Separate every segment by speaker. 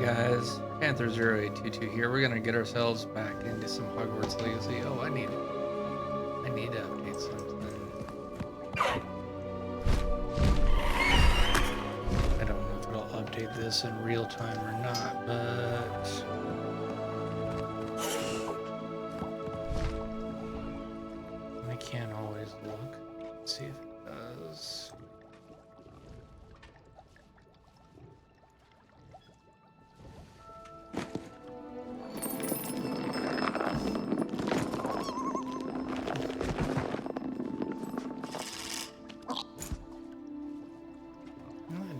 Speaker 1: guys, Panther0822 here. We're gonna get ourselves back into some Hogwarts Legacy. Oh, I need to update something. I don't know if it'll update this in real time or not, but I can't always look. Let's see if it does.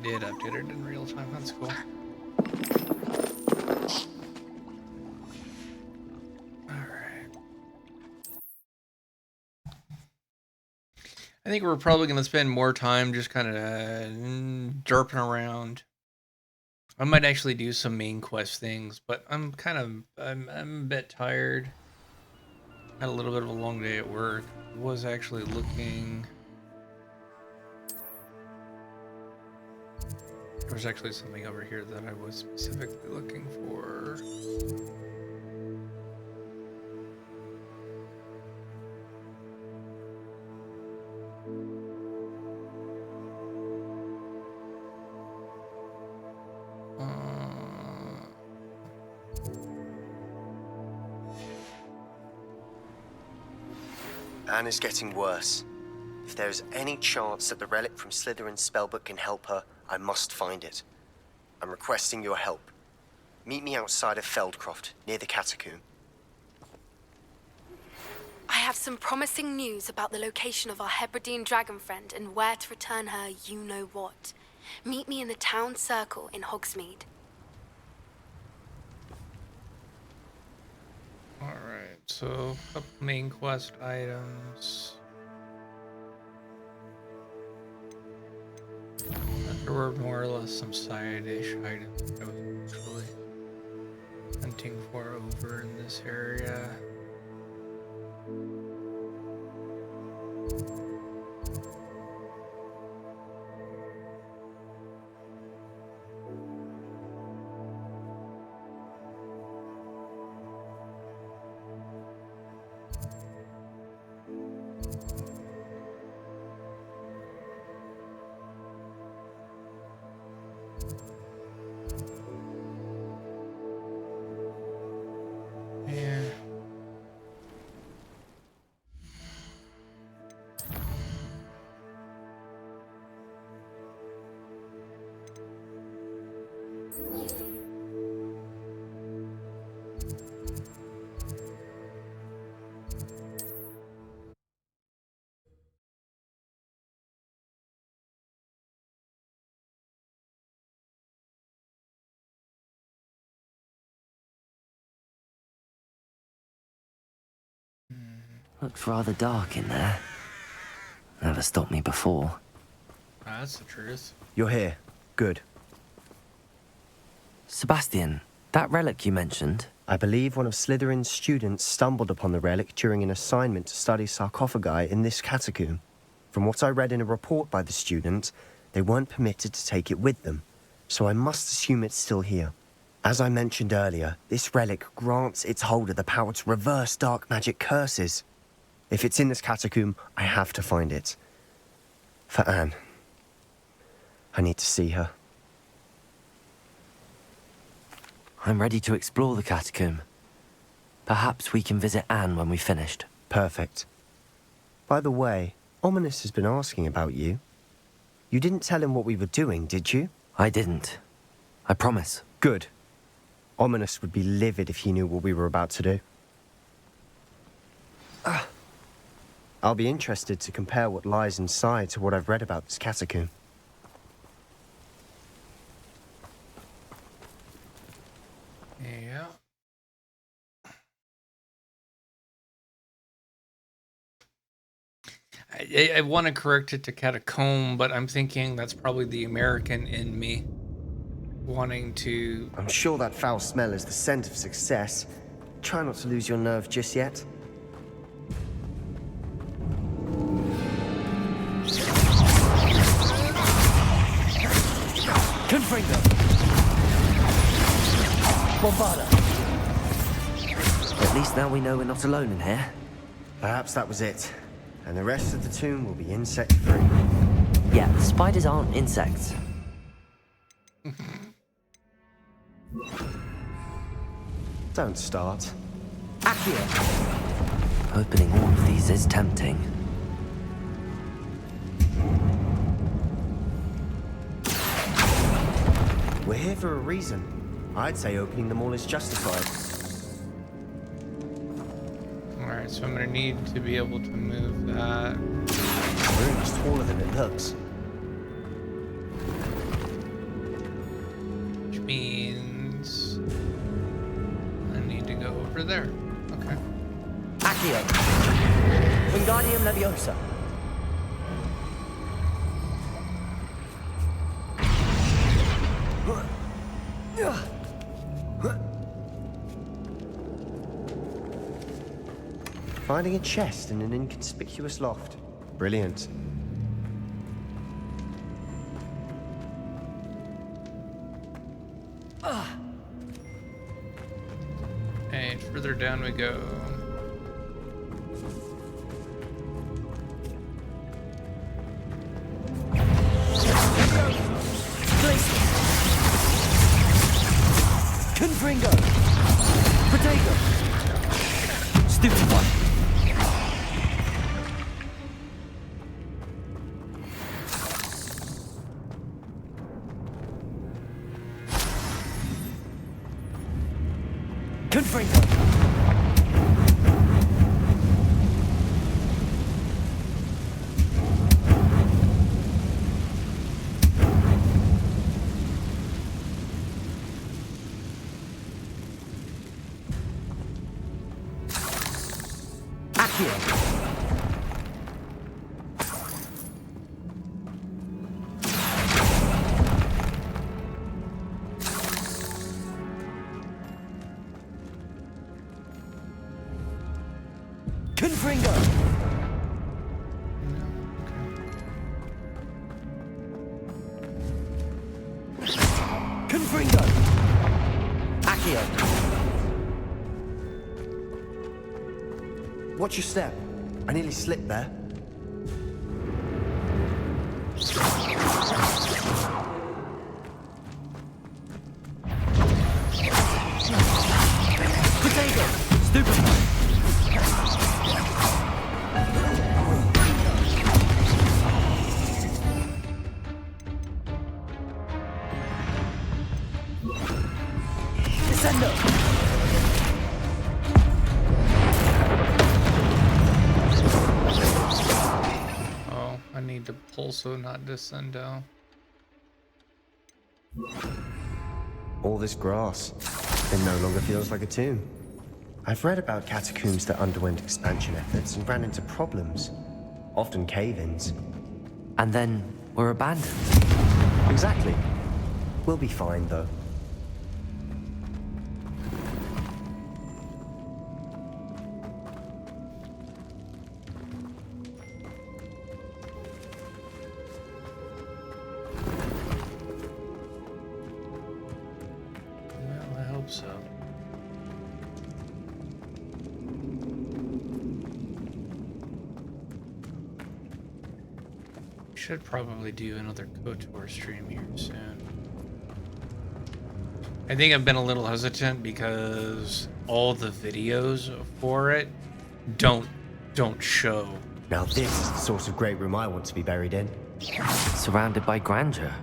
Speaker 1: Did update it in real time. That's cool. Alright. I think we're probably going to spend more time just kind of derping around. I might actually do some main quest things, but I'm a bit tired. Had a little bit of a long day at work. Was actually looking. There's actually something over here that I was specifically looking for.
Speaker 2: Anne is getting worse. If there is any chance that the relic from Slytherin's spellbook can help her, I must find it. I'm requesting your help. Meet me outside of Feldcroft, near the catacomb.
Speaker 3: I have some promising news about the location of our Hebridean dragon friend and where to return her you-know-what. Meet me in the town circle in Hogsmeade.
Speaker 1: Alright, so a couple main quest items. There were more or less some side-ish items I was actually hunting for over in this area.
Speaker 4: Looks rather dark in there. Never stopped me before.
Speaker 1: That's the truth.
Speaker 2: You're here. Good.
Speaker 4: Sebastian, that relic you mentioned.
Speaker 2: I believe one of Slytherin's students stumbled upon the relic during an assignment to study sarcophagi in this catacomb. From what I read in a report by the student, they weren't permitted to take it with them, so I must assume it's still here. As I mentioned earlier, this relic grants its holder the power to reverse dark magic curses. If it's in this catacomb, I have to find it. For Anne. I need to see her.
Speaker 4: I'm ready to explore the catacomb. Perhaps we can visit Anne when we've finished.
Speaker 2: Perfect. By the way, Ominous has been asking about you. You didn't tell him what we were doing, did you?
Speaker 4: I didn't. I promise.
Speaker 2: Good. Ominous would be livid if he knew what we were about to do. I'll be interested to compare what lies inside to what I've read about this catacomb.
Speaker 1: Yeah. I want to correct it to catacomb, but I'm thinking that's probably the American in me wanting to...
Speaker 2: I'm sure that foul smell is the scent of success. Try not to lose your nerve just yet.
Speaker 4: Confringo! Bombarda! At least now we know we're not alone in here.
Speaker 2: Perhaps that was it. And the rest of the tomb will be insect-free.
Speaker 4: Yeah, spiders aren't insects.
Speaker 2: Don't start.
Speaker 4: Accio! Opening all of these is tempting.
Speaker 2: We're here for a reason. I'd say opening them all is justified.
Speaker 1: Alright, so I'm gonna need to be able to move that.
Speaker 2: This room is taller than it looks.
Speaker 1: Which means I need to go over there. Okay.
Speaker 4: Accio! Wingardium Leviosa!
Speaker 2: Finding a chest in an inconspicuous loft. Brilliant.
Speaker 1: And further down we go.
Speaker 4: Confringo! Protego! Stupefy! Confringo! Accio! Confringo! Confringo! Accio!
Speaker 2: Watch your step. I nearly slipped there.
Speaker 4: Protego! Stupefy! Descendo!
Speaker 1: Oh, I need to pulso, not descendo.
Speaker 2: All this grass. It no longer feels like a tomb. I've read about catacombs that underwent expansion efforts and ran into problems. Often cave-ins.
Speaker 4: And then we're abandoned.
Speaker 2: Exactly. We'll be fine, though.
Speaker 1: Well, I hope so. Should probably do another KOTOR stream here soon. I think I've been a little hesitant because all the videos for it don't show.
Speaker 2: Now this is the sort of great room I want to be buried in.
Speaker 4: Surrounded by grandeur.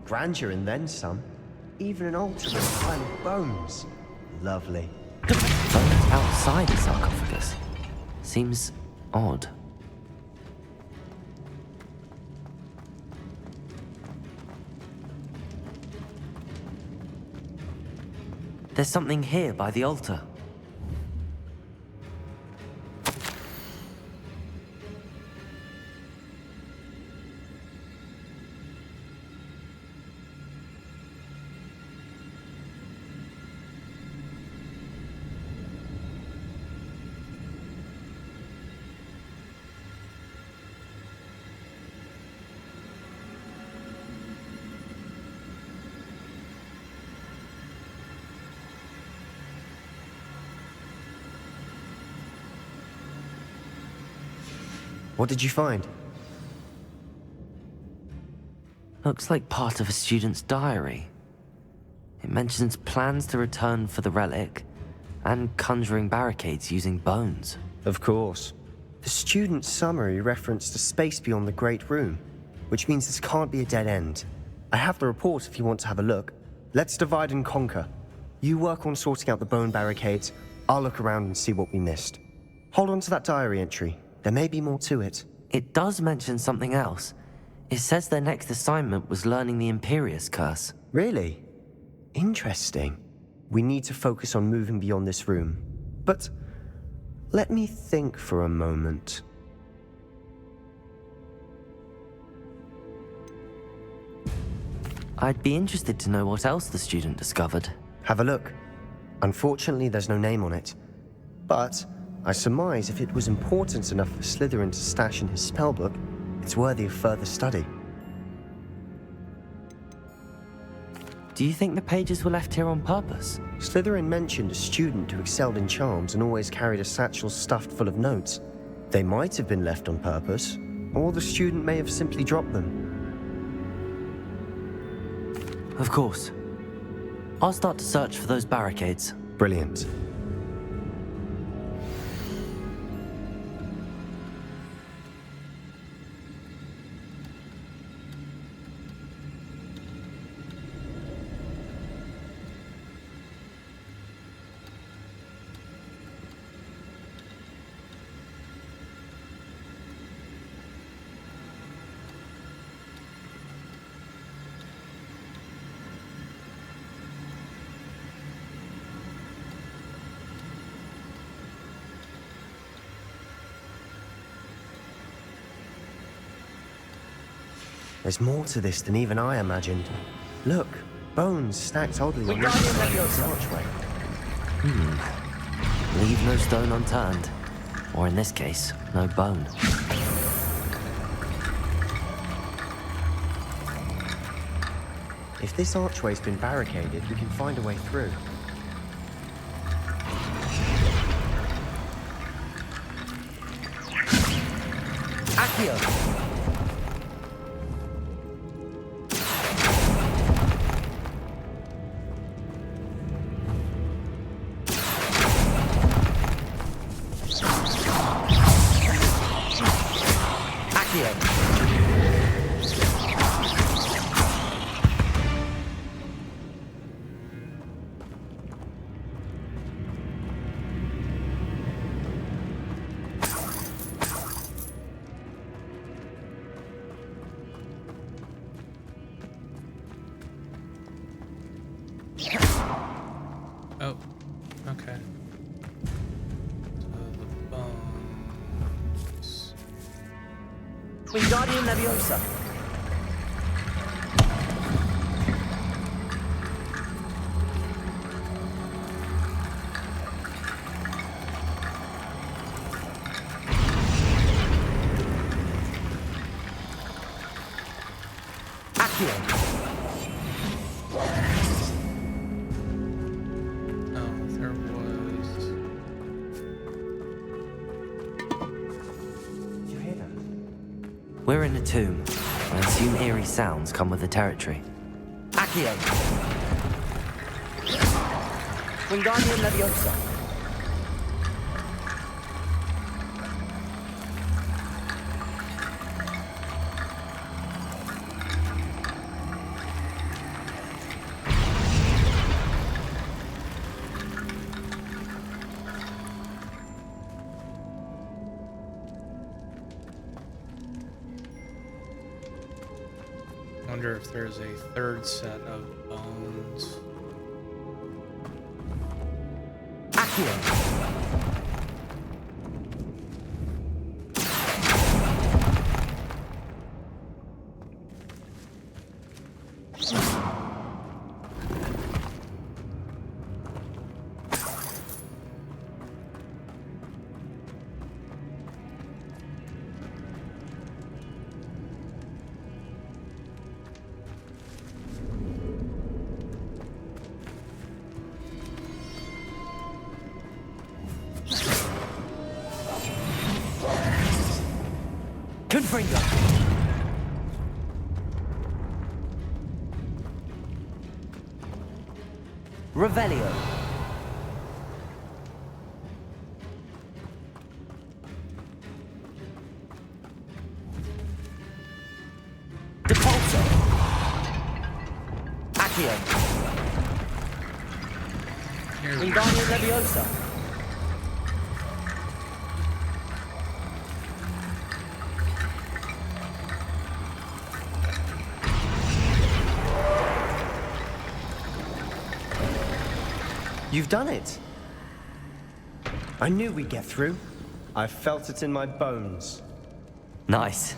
Speaker 2: Grandeur and then some. Even an altar with a pile of bones. Lovely.
Speaker 4: Bones outside the sarcophagus. Seems odd. There's something here by the altar.
Speaker 2: What did you find?
Speaker 4: Looks like part of a student's diary. It mentions plans to return for the relic and conjuring barricades using bones.
Speaker 2: Of course. The student's summary referenced a space beyond the Great Room, which means this can't be a dead end. I have the report if you want to have a look. Let's divide and conquer. You work on sorting out the bone barricades. I'll look around and see what we missed. Hold on to that diary entry. There may be more to it.
Speaker 4: It does mention something else. It says their next assignment was learning the Imperius Curse.
Speaker 2: Really? Interesting. We need to focus on moving beyond this room. But let me think for a moment.
Speaker 4: I'd be interested to know what else the student discovered.
Speaker 2: Have a look. Unfortunately, there's no name on it. But I surmise if it was important enough for Slytherin to stash in his spellbook, it's worthy of further study.
Speaker 4: Do you think the pages were left here on purpose?
Speaker 2: Slytherin mentioned a student who excelled in charms and always carried a satchel stuffed full of notes. They might have been left on purpose, or the student may have simply dropped them.
Speaker 4: Of course. I'll start to search for those barricades.
Speaker 2: Brilliant. There's more to this than even I imagined. Look, bones stacked oddly on this archway.
Speaker 4: Leave no stone unturned. Or in this case, no bone.
Speaker 2: If this archway's been barricaded, we can find a way through.
Speaker 4: Accio!
Speaker 1: Oh, okay. So the bones.
Speaker 5: Wingardium Leviosa. Accio.
Speaker 4: We're in a tomb. I assume eerie sounds come with the territory.
Speaker 5: Accio. Wingardium Leviosa.
Speaker 1: Wonder if there's a third set of bones.
Speaker 5: Accio. Confringo. Revelio. Depulso. Accio. Wingardium Leviosa.
Speaker 2: You've done it. I knew we'd get through. I felt it in my bones.
Speaker 4: Nice.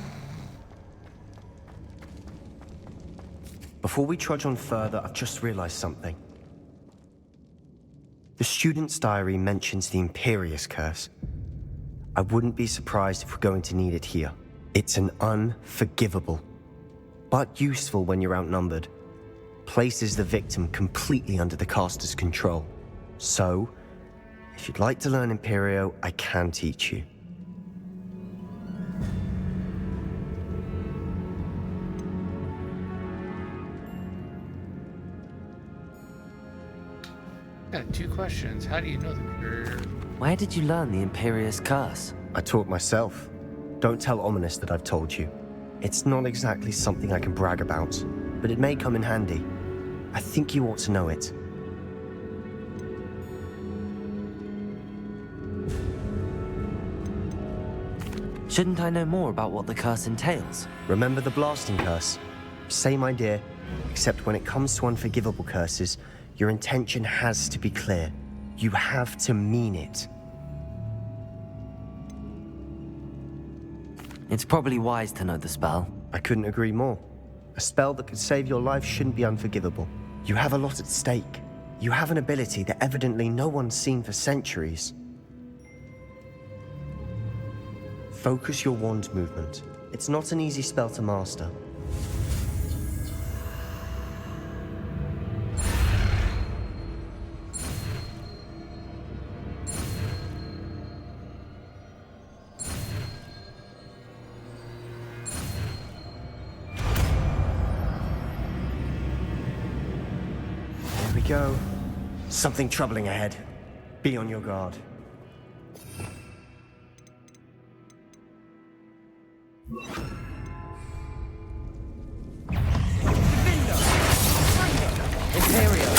Speaker 2: Before we trudge on further, I've just realized something. The student's diary mentions the Imperius Curse. I wouldn't be surprised if we're going to need it here. It's an unforgivable, but useful when you're outnumbered. Places the victim completely under the caster's control. So, if you'd like to learn Imperio, I can teach you.
Speaker 1: Got 2 questions. How do you know the cure?
Speaker 4: Where did you learn the Imperious Curse?
Speaker 2: I taught myself. Don't tell Ominous that I've told you. It's not exactly something I can brag about, but it may come in handy. I think you ought to know it.
Speaker 4: Shouldn't I know more about what the curse entails?
Speaker 2: Remember the blasting curse? Same idea, except when it comes to unforgivable curses, your intention has to be clear. You have to mean it.
Speaker 4: It's probably wise to know the spell.
Speaker 2: I couldn't agree more. A spell that could save your life shouldn't be unforgivable. You have a lot at stake. You have an ability that evidently no one's seen for centuries. Focus your wand movement. It's not an easy spell to master. There we go. Something troubling ahead. Be on your guard.
Speaker 5: Imperio.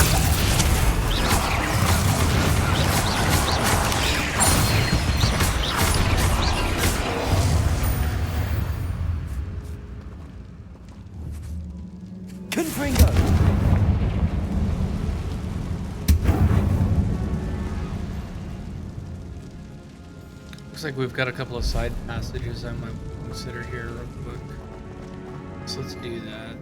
Speaker 5: Confringo.
Speaker 1: Looks like we've got a couple of side passages I might consider here real quick. So let's do that.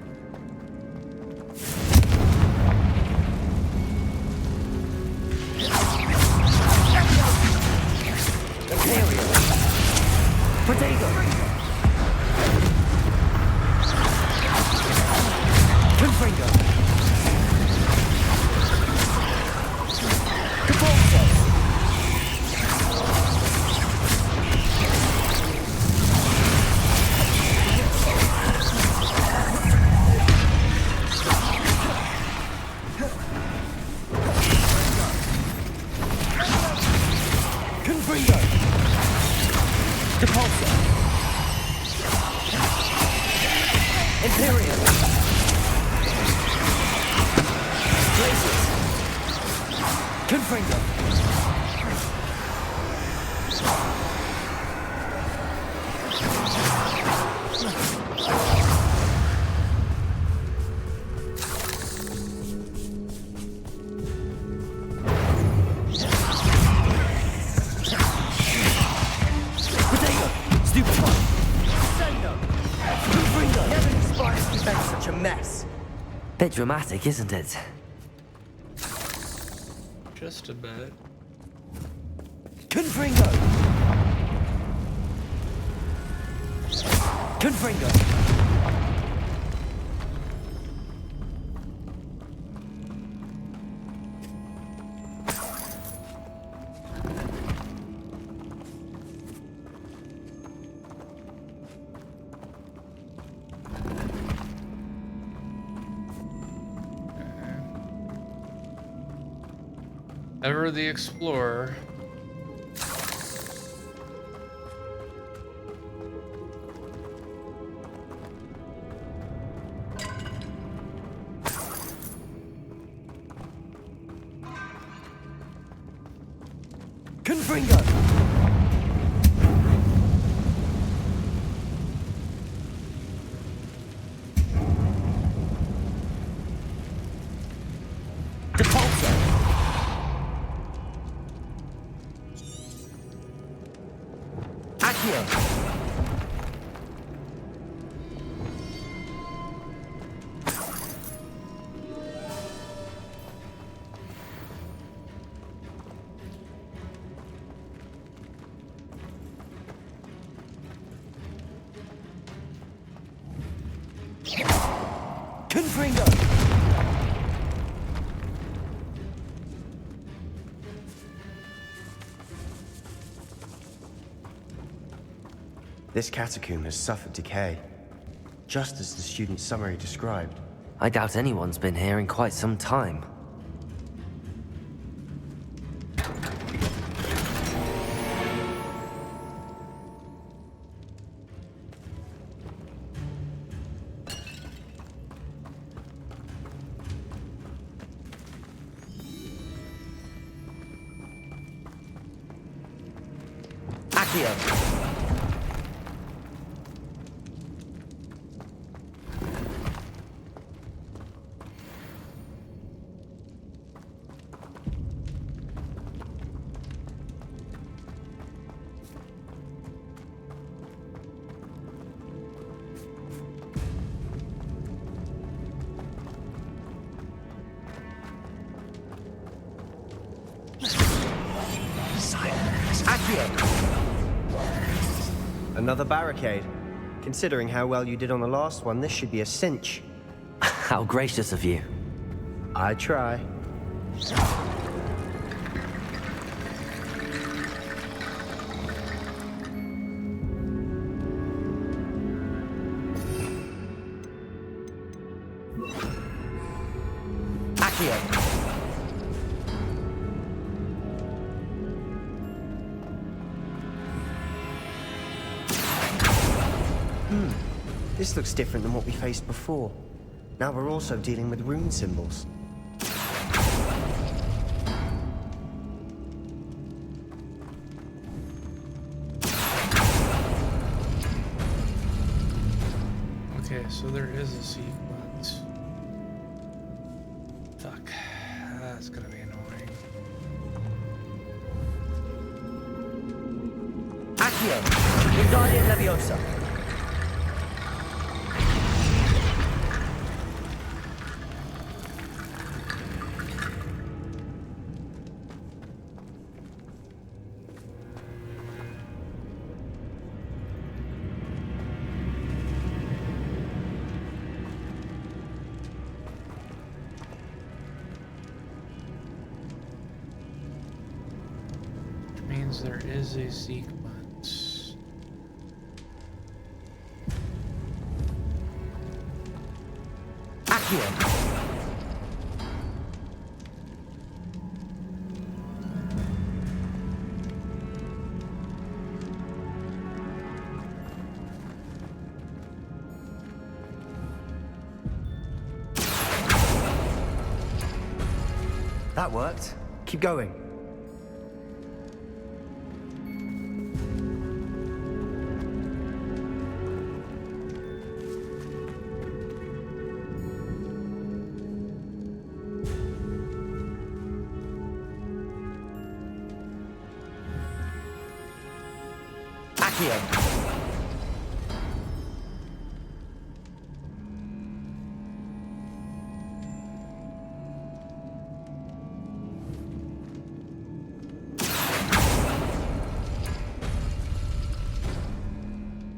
Speaker 5: Imperio. Protego. Confringo. Depulso. Confringo. Depulso. Imperial. Blazes. Confringo. Protego. Stupid one. Sendo. Confringo.
Speaker 2: Never inspired to make such a mess.
Speaker 4: Bit dramatic, isn't it?
Speaker 1: Just a bit.
Speaker 5: Confringo. Confringo.
Speaker 1: Ever the Explorer.
Speaker 5: Confringo! Depulso! Accio! Confringo!
Speaker 2: This catacomb has suffered decay, just as the student's summary described.
Speaker 4: I doubt anyone's been here in quite some time.
Speaker 5: Accio! Accio!
Speaker 2: Another barricade. Considering how well you did on the last one, this should be a cinch.
Speaker 4: How gracious of you.
Speaker 2: I try.
Speaker 5: Accio!
Speaker 2: This looks different than what we faced before. Now we're also dealing with rune symbols.
Speaker 1: Okay, so there is a sequence. Fuck. That's gonna be annoying.
Speaker 5: Accio! Wingardium Leviosa!
Speaker 1: Means there is a sequence.
Speaker 5: Accio!
Speaker 2: That worked. Keep going.
Speaker 5: Accio!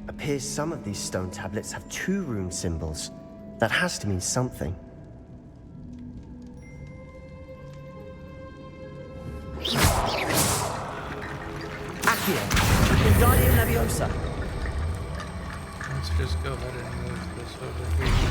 Speaker 2: Appears some of these stone tablets have 2 rune symbols. That has to mean something.
Speaker 5: Accio! Wingardium Leviosa!
Speaker 1: Let's just go ahead and move this over here.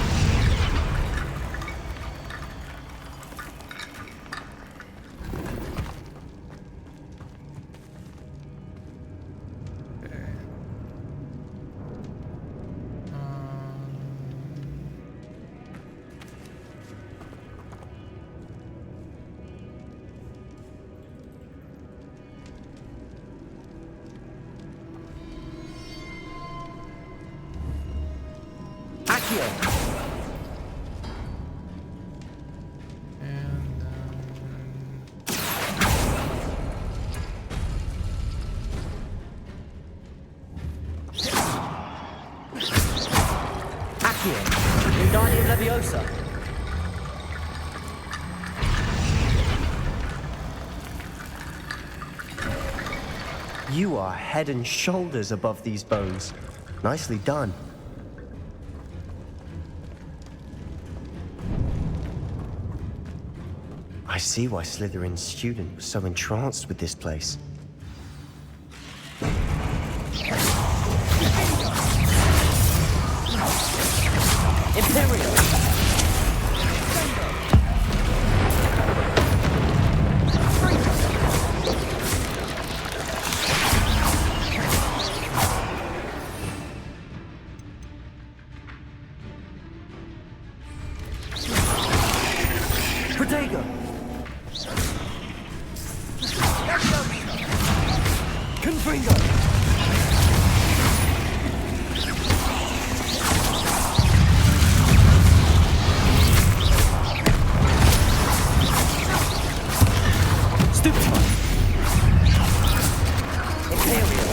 Speaker 5: Accio.
Speaker 1: And
Speaker 5: Accio. Wingardium Leviosa.
Speaker 2: You are head and shoulders above these bones. Nicely done. I see why Slytherin's student was so entranced with this place.
Speaker 5: Imperial. Protego. Confringo. Stupefy. Imperial.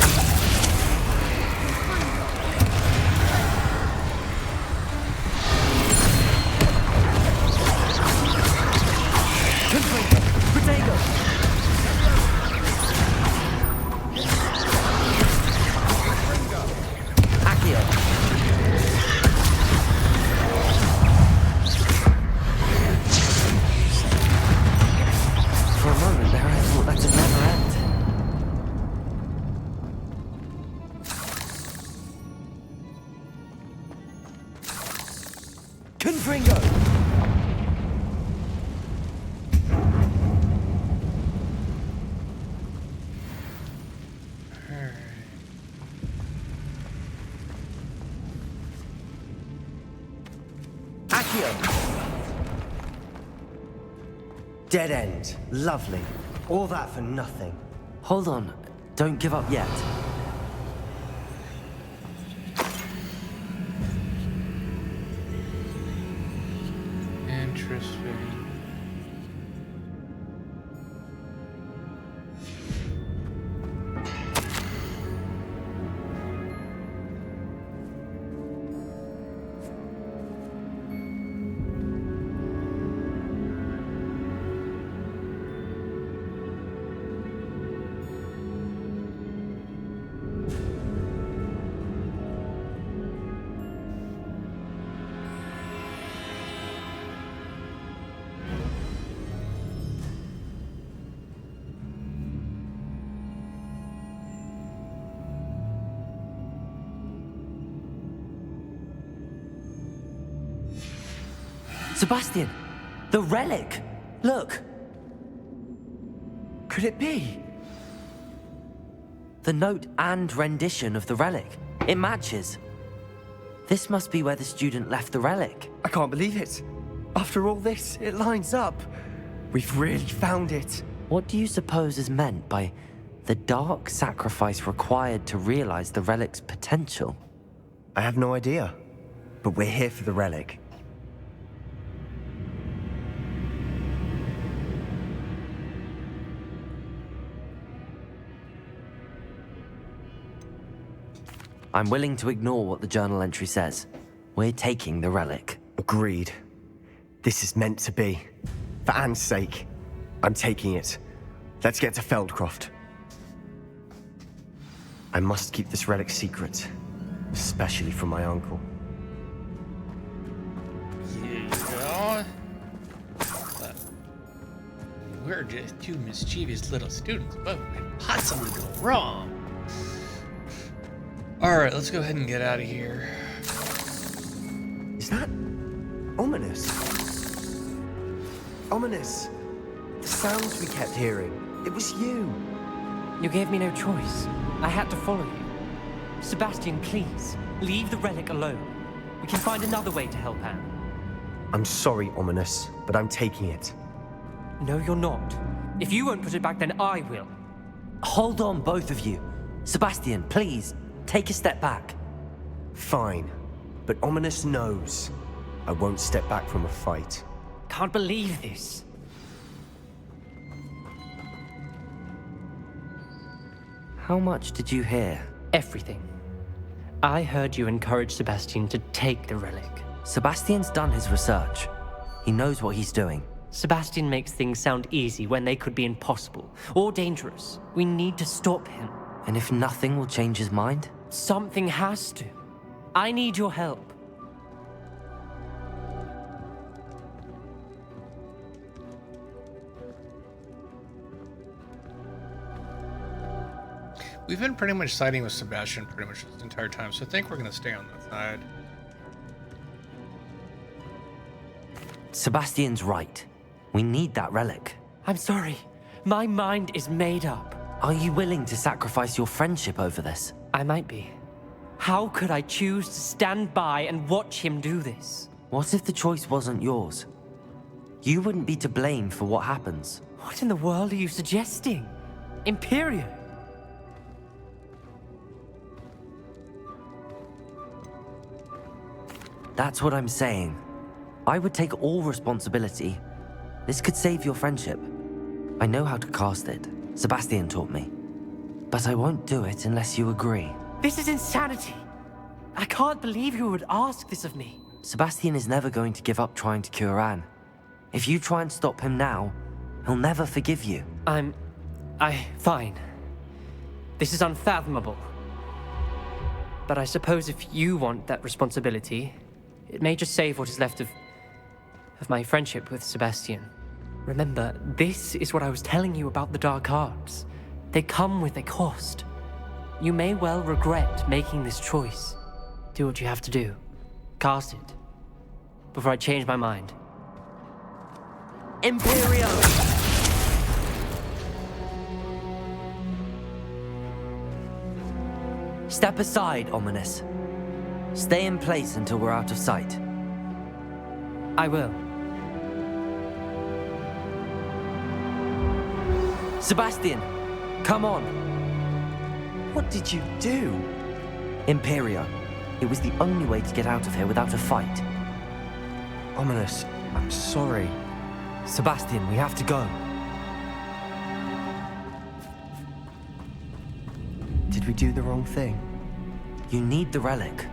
Speaker 5: Confringo. Protego. Accio.
Speaker 4: For a moment there, I thought that'd never end.
Speaker 5: Confringo. Accio.
Speaker 2: Dead end. Lovely. All that for nothing.
Speaker 4: Hold on, don't give up yet.
Speaker 1: interesting.
Speaker 4: Sebastian! The relic! Look!
Speaker 5: Could it be?
Speaker 4: The note and rendition of the relic. It matches. This must be where the student left the relic.
Speaker 5: I can't believe it. After all this, it lines up. We've really found it.
Speaker 4: What do you suppose is meant by the dark sacrifice required to realize the relic's potential?
Speaker 2: I have no idea. But we're here for the relic.
Speaker 4: I'm willing to ignore what the journal entry says. We're taking the relic.
Speaker 2: Agreed. This is meant to be. For Anne's sake, I'm taking it. Let's get to Feldcroft. I must keep this relic secret, especially from my uncle.
Speaker 1: Yeah. We're just two mischievous little students. What could possibly go wrong? Alright, let's go ahead and get out of here.
Speaker 2: Is that ominous? Ominous. The sounds we kept hearing. It was you.
Speaker 6: You gave me no choice. I had to follow you. Sebastian, please, leave the relic alone. We can find another way to help Anne.
Speaker 2: I'm sorry, Ominous, but I'm taking it.
Speaker 6: No, you're not. If you won't put it back, then I will.
Speaker 4: Hold on, both of you. Sebastian, please, take a step back.
Speaker 2: Fine. but Ominous knows I won't step back from a fight.
Speaker 6: Can't believe this.
Speaker 4: How much did you hear?
Speaker 6: Everything. I heard you encourage Sebastian to take the relic.
Speaker 4: Sebastian's done his research. He knows what he's doing.
Speaker 6: Sebastian makes things sound easy when they could be impossible or dangerous. We need to stop him.
Speaker 4: And if nothing will change his mind?
Speaker 6: Something has to. I need your help.
Speaker 1: We've been pretty much siding with Sebastian pretty much this entire time, so I think we're going to stay on that side.
Speaker 4: Sebastian's right. We need that relic.
Speaker 6: I'm sorry. My mind is made up.
Speaker 4: Are you willing to sacrifice your friendship over this?
Speaker 6: I might be. How could I choose to stand by and watch him do this?
Speaker 4: What if the choice wasn't yours? You wouldn't be to blame for what happens.
Speaker 6: What in the world are you suggesting? Imperio?
Speaker 4: That's what I'm saying. I would take all responsibility. This could save your friendship. I know how to cast it. Sebastian taught me. But I won't do it unless you agree.
Speaker 6: This is insanity. I can't believe you would ask this of me.
Speaker 4: Sebastian is never going to give up trying to cure Anne. If you try and stop him now, he'll never forgive you.
Speaker 6: Fine. This is unfathomable. But I suppose if you want that responsibility, it may just save what is left of my friendship with Sebastian. Remember, this is what I was telling you about the dark arts. They come with a cost. You may well regret making this choice. Do what you have to do. Cast it. Before I change my mind.
Speaker 4: Imperio! Step aside, Ominous. Stay in place until we're out of sight.
Speaker 6: I will.
Speaker 4: Sebastian, come on.
Speaker 2: What did you do?
Speaker 4: Imperio. It was the only way to get out of here without a fight.
Speaker 2: Ominous, I'm sorry.
Speaker 4: Sebastian, we have to go.
Speaker 2: Did we do the wrong thing?
Speaker 4: You need the relic.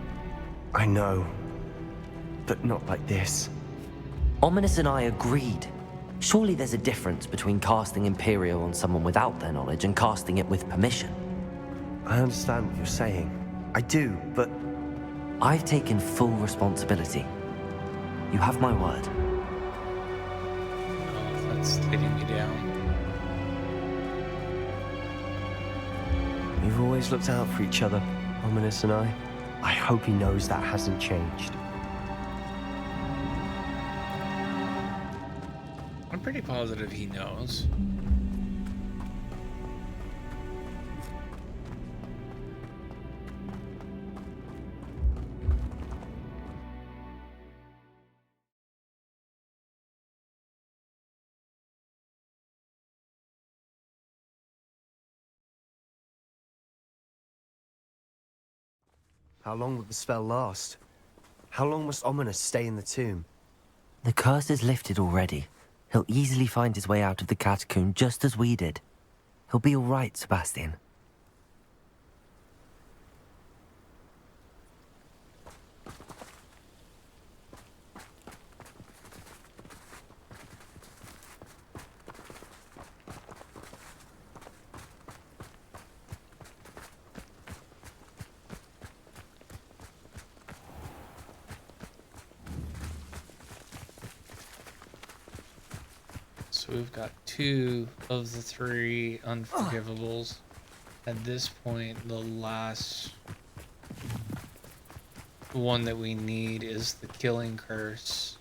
Speaker 2: I know. But not like this.
Speaker 4: Ominous and I agreed. Surely there's a difference between casting Imperio on someone without their knowledge and casting it with permission.
Speaker 2: I understand what you're saying. I do, but...
Speaker 4: I've taken full responsibility. You have my word.
Speaker 1: Oh, that's letting me down.
Speaker 2: We've always looked out for each other, Ominous and I. I hope he knows that hasn't changed.
Speaker 1: I'm pretty positive he knows.
Speaker 2: How long will the spell last? How long must Ominous stay in the tomb?
Speaker 4: The curse is lifted already. He'll easily find his way out of the catacomb just as we did. He'll be all right, Sebastian.
Speaker 1: So we've got 2 of the 3 unforgivables. At this point, the last one that we need is the killing curse.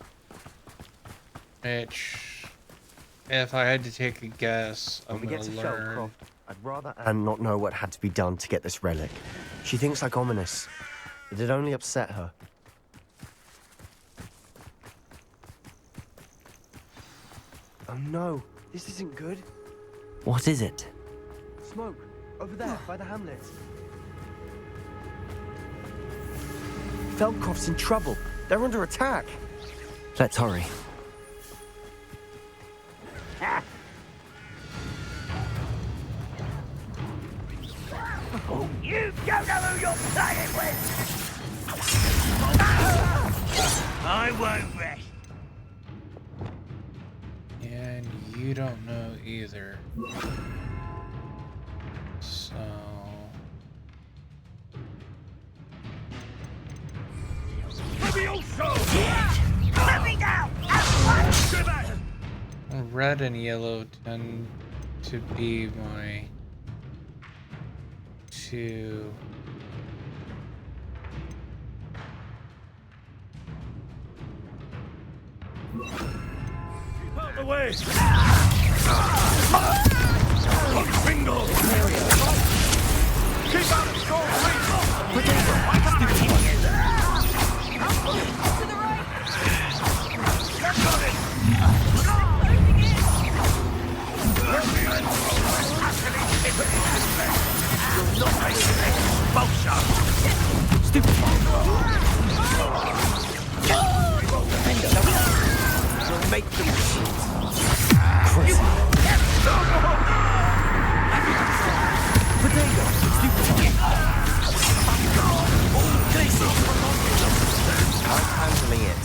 Speaker 1: Which, if I had to take a guess, I'm
Speaker 2: When we
Speaker 1: gonna
Speaker 2: get to
Speaker 1: learn.
Speaker 2: Shellcroft, I'd rather Anne not know what had to be done to get this relic. She thinks like Ominous. It'd only upset her. Oh no, this isn't good.
Speaker 4: What is it?
Speaker 2: Smoke, over there, by the hamlet.
Speaker 5: Feldcroft's in trouble. They're under attack.
Speaker 4: Let's hurry.
Speaker 7: You don't know who you're playing with! I won't rest.
Speaker 1: And you don't know either. So...
Speaker 7: Let me down!
Speaker 1: Red and yellow tend to be my two.
Speaker 7: Keep out the way! Bingo! Keep out of school, please! Why can't I keep you? To the right! Get on it! You'll not make it! Both shots! Stupid! We'll make them shoot! Crazy! Potato! Stupid!
Speaker 5: I'm handling it.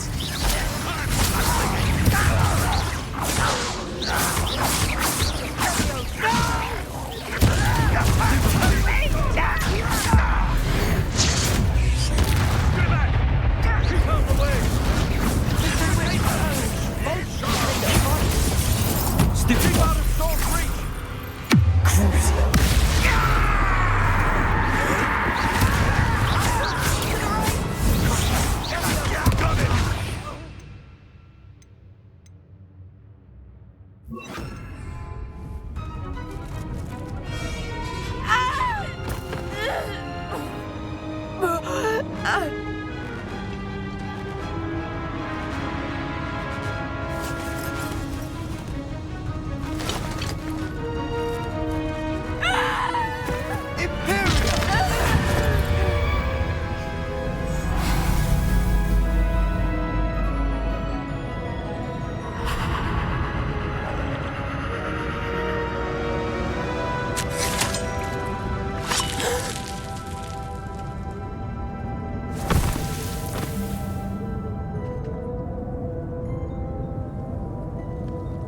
Speaker 7: Stupid! Out of sword reach! Got it!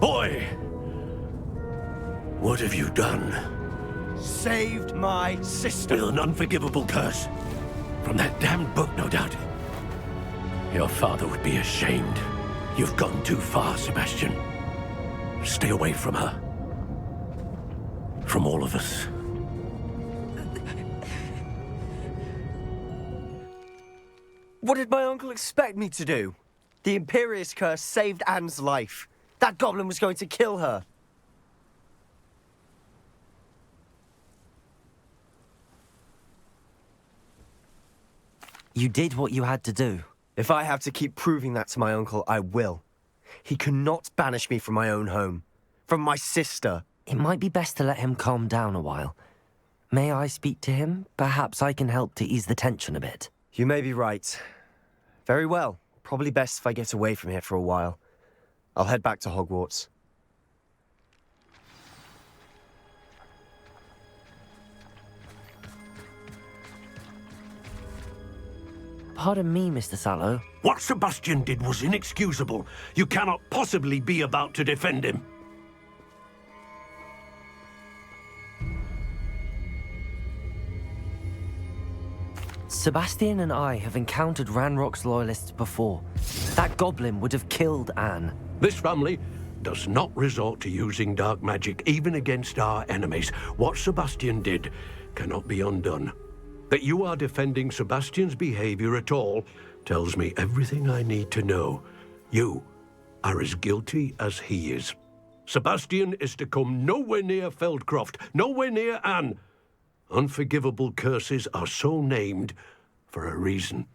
Speaker 7: Boy! What have you done?
Speaker 5: Saved my sister.
Speaker 7: With an unforgivable curse. From that damned book, no doubt. Your father would be ashamed. You've gone too far, Sebastian. Stay away from her. From all of us.
Speaker 5: What did my uncle expect me to do? The Imperious curse saved Anne's life. That goblin was going to kill her.
Speaker 4: You did what you had to do.
Speaker 5: If I have to keep proving that to my uncle, I will. He cannot banish me from my own home. From my sister.
Speaker 4: It might be best to let him calm down a while. May I speak to him? Perhaps I can help to ease the tension a bit.
Speaker 5: You may be right. Very well. Probably best if I get away from here for a while. I'll head back to Hogwarts.
Speaker 4: Pardon me, Mr. Sallow.
Speaker 7: What Sebastian did was inexcusable. You cannot possibly be about to defend him.
Speaker 4: Sebastian and I have encountered Ranrock's loyalists before. That goblin would have killed Anne.
Speaker 7: This family does not resort to using dark magic, even against our enemies. What Sebastian did cannot be undone. That you are defending Sebastian's behavior at all tells me everything I need to know. You are as guilty as he is. Sebastian is to come nowhere near Feldcroft, nowhere near Anne. Unforgivable curses are so named for a reason.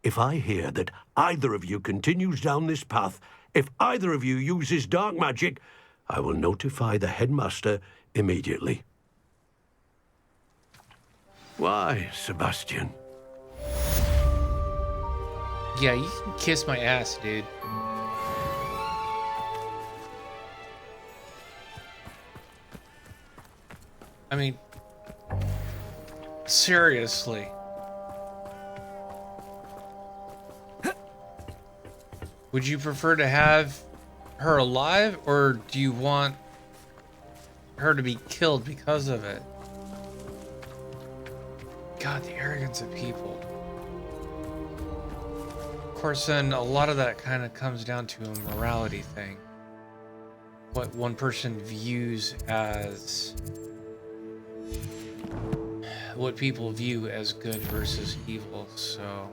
Speaker 7: If I hear that either of you continues down this path, if either of you uses dark magic, I will notify the headmaster immediately. Why, Sebastian?
Speaker 1: Yeah, you can kiss my ass, dude. I mean, seriously. Would you prefer to have her alive, or do you want her to be killed because of it? God, the arrogance of people. Of course, then a lot of that kind of comes down to a morality thing. What one person views as... what people view as good versus evil, so...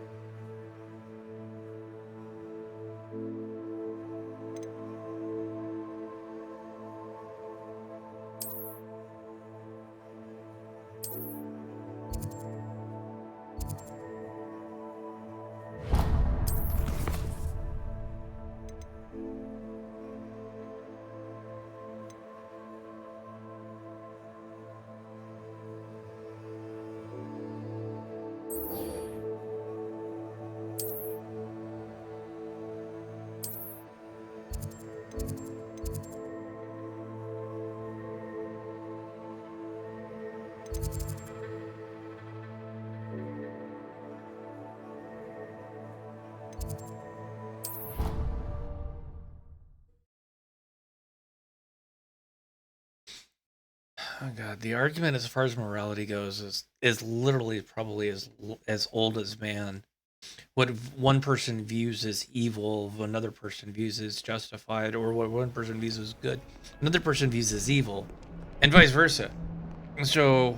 Speaker 1: Oh god, the argument as far as morality goes is literally probably as old as man. What one person views as evil, another person views as justified, or what one person views as good, another person views as evil, and vice versa. So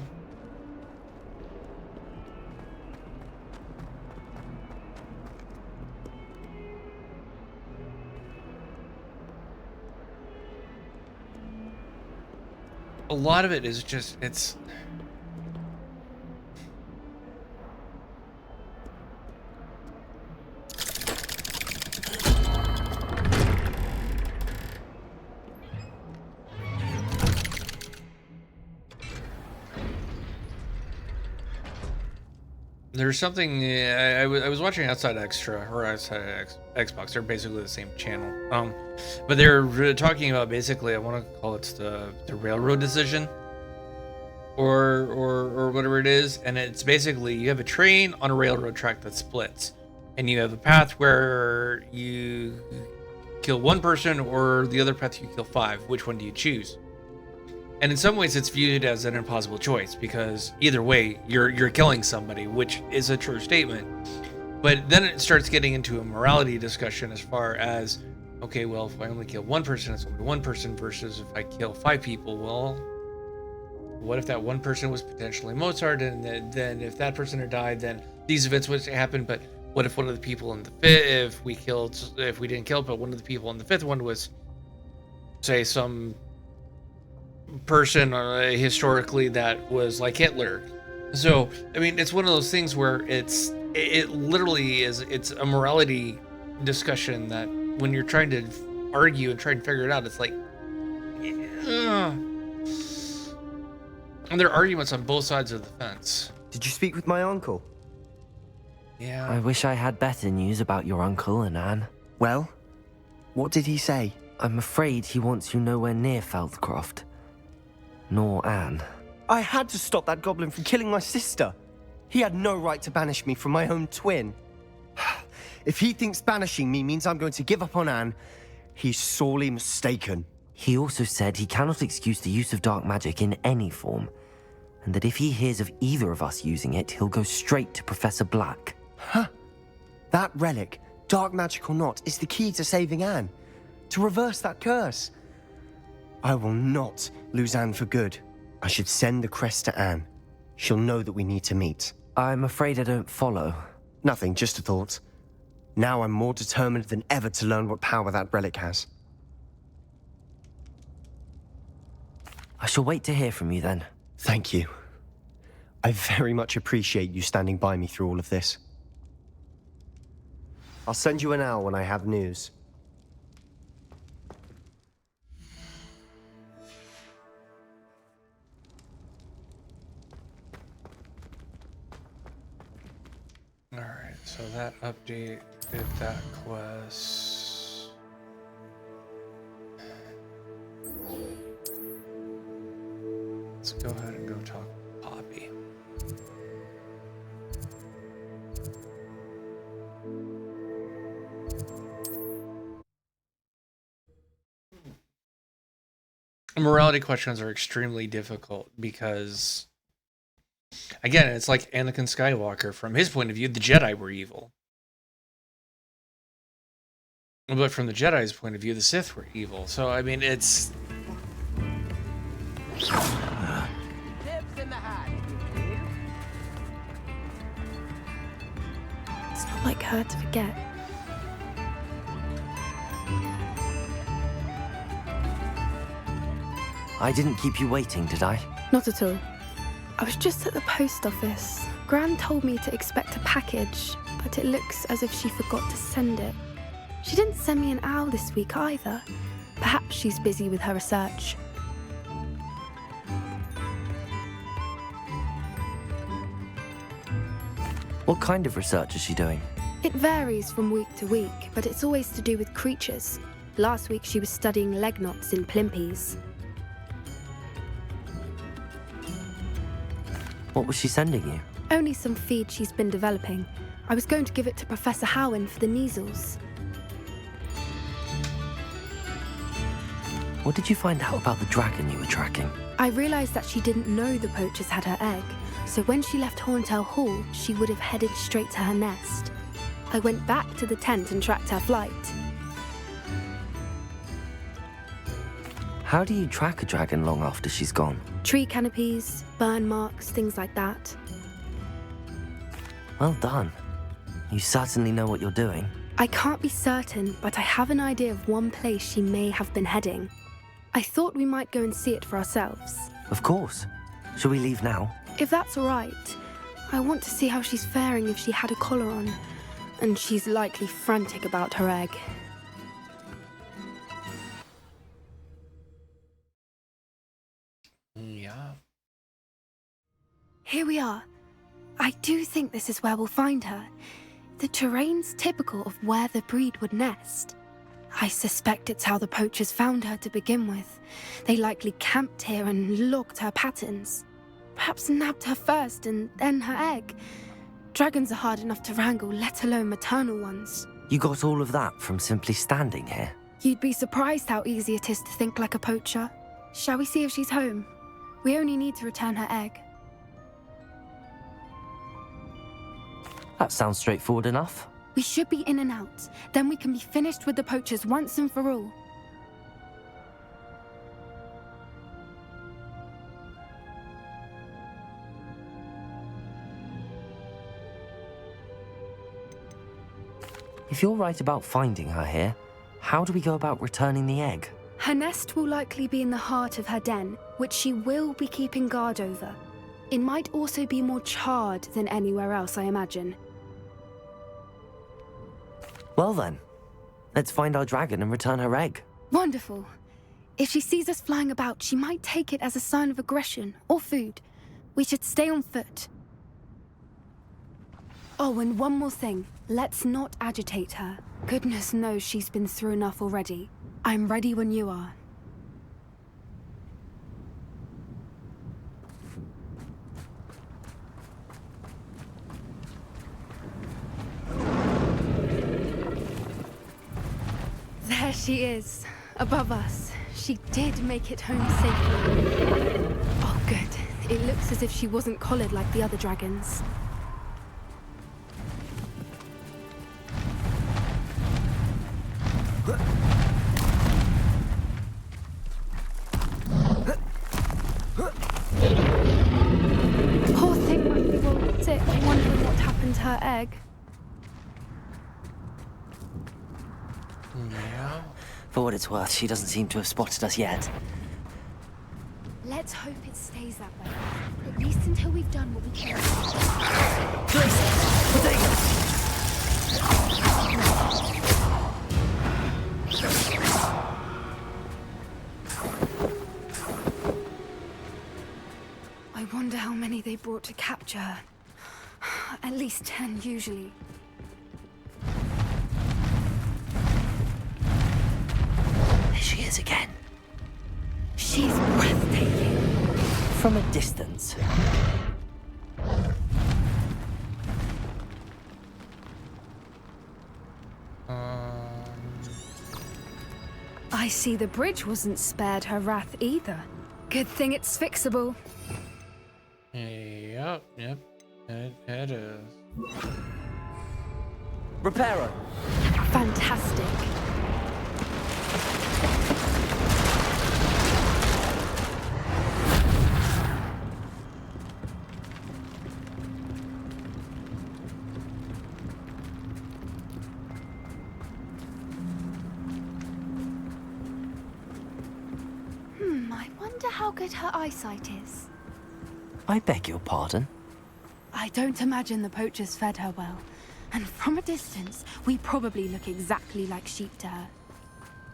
Speaker 1: a lot of it is just it's there's something I was watching Outside Extra or Outside Xbox. They're basically the same channel. But they're talking about basically I want to call it the railroad decision or whatever it is, and it's basically you have a train on a railroad track that splits, and you have a path where you kill one person or the other path you kill five. Which one do you choose? And in some ways, it's viewed as an impossible choice because either way, you're killing somebody, which is a true statement. But then it starts getting into a morality discussion as far as, okay, well, if I only kill one person, it's only one person versus if I kill five people. Well, what if that one person was potentially Mozart, and then if that person had died, then these events would happen. But what if one of the people in the fifth, if we didn't kill, but one of the people in the fifth one was, say, some person historically that was like Hitler. So I mean, it's one of those things where it literally is, it's a morality discussion that when you're trying to argue and try and figure it out, it's like and there are arguments on both sides of the fence.
Speaker 2: Did you speak with my uncle?
Speaker 1: Yeah,
Speaker 4: I wish I had better news about your uncle and Anne.
Speaker 2: Well, what did he say?
Speaker 4: I'm afraid he wants you nowhere near Feldcroft. Nor Anne.
Speaker 2: I had to stop that goblin from killing my sister. He had no right to banish me from my own twin. If he thinks banishing me means I'm going to give up on Anne, he's sorely mistaken.
Speaker 4: He also said he cannot excuse the use of dark magic in any form, and that if he hears of either of us using it, he'll go straight to Professor Black.
Speaker 2: Huh? That relic, dark magic or not, is the key to saving Anne. To reverse that curse. I will not lose Anne for good. I should send the crest to Anne. She'll know that we need to meet.
Speaker 4: I'm afraid I don't follow.
Speaker 2: Nothing, just a thought. Now I'm more determined than ever to learn what power that relic has.
Speaker 4: I shall wait to hear from you then.
Speaker 2: Thank you. I very much appreciate you standing by me through all of this. I'll send you an owl when I have news.
Speaker 1: all right, so that update Did that quest. Let's go ahead and go talk with Poppy. Morality questions are extremely difficult because, again, it's like Anakin Skywalker. From his point of view, the Jedi were evil. But from the Jedi's point of view, the Sith were evil. So, I mean, it's...
Speaker 3: It's not like her to forget.
Speaker 4: I didn't keep you waiting, did I?
Speaker 3: Not at all. I was just at the post office. Gran told me to expect a package, but it looks as if she forgot to send it. She didn't send me an owl this week either. Perhaps she's busy with her research.
Speaker 4: What kind of research is she doing?
Speaker 3: It varies from week to week, but it's always to do with creatures. Last week she was studying leg knots in plimpies.
Speaker 4: What was she sending you?
Speaker 3: Only some feed she's been developing. I was going to give it to Professor Howen for the measles.
Speaker 4: What did you find out about the dragon you were tracking?
Speaker 3: I realised that she didn't know the poachers had her egg, so when she left Horntail Hall, she would have headed straight to her nest. I went back to the tent and tracked her flight.
Speaker 4: How do you track a dragon long after she's gone?
Speaker 3: Tree canopies, burn marks, things like that.
Speaker 4: Well done. You certainly know what you're doing.
Speaker 3: I can't be certain, but I have an idea of one place she may have been heading. I thought we might go and see it for ourselves.
Speaker 4: Of course. Shall we leave now?
Speaker 3: If that's all right, I want to see how she's faring if she had a collar on. And she's likely frantic about her egg.
Speaker 1: Yeah.
Speaker 3: Here we are. I do think this is where we'll find her. The terrain's typical of where the breed would nest. I suspect it's how the poachers found her to begin with. They likely camped here and logged her patterns. Perhaps nabbed her first and then her egg. Dragons are hard enough to wrangle, let alone maternal ones.
Speaker 4: You got all of that from simply standing here?
Speaker 3: You'd be surprised how easy it is to think like a poacher. Shall we see if she's home? We only need to return her egg.
Speaker 4: That sounds straightforward enough.
Speaker 3: We should be in and out. Then we can be finished with the poachers once and for all.
Speaker 4: If you're right about finding her here, how do we go about returning the egg?
Speaker 3: Her nest will likely be in the heart of her den, which she will be keeping guard over. It might also be more charred than anywhere else, I imagine.
Speaker 4: Well then, let's find our dragon and return her egg.
Speaker 3: Wonderful. If she sees us flying about, she might take it as a sign of aggression or food. We should stay on foot. Oh, and one more thing. Let's not agitate her. Goodness knows she's been through enough already. I'm ready when you are. There she is, above us. She did make it home safely. Oh, good. It looks as if she wasn't collared like the other dragons. Poor thing might be all sick, wondering what happened to her egg.
Speaker 1: Yeah.
Speaker 4: For what it's worth, she doesn't seem to have spotted us yet.
Speaker 3: Let's hope it stays that way. At least until we've done what we can. I wonder how many they brought to capture her. At least 10 usually.
Speaker 4: is again.
Speaker 3: She's breathtaking.
Speaker 4: From a distance.
Speaker 3: I see the bridge wasn't spared her wrath either. Good thing it's fixable.
Speaker 1: Yep. It is.
Speaker 5: Reparo.
Speaker 3: Fantastic. I wonder how good her eyesight is.
Speaker 4: I beg your pardon?
Speaker 3: I don't imagine the poachers fed her well. And from a distance, we probably look exactly like sheep to her.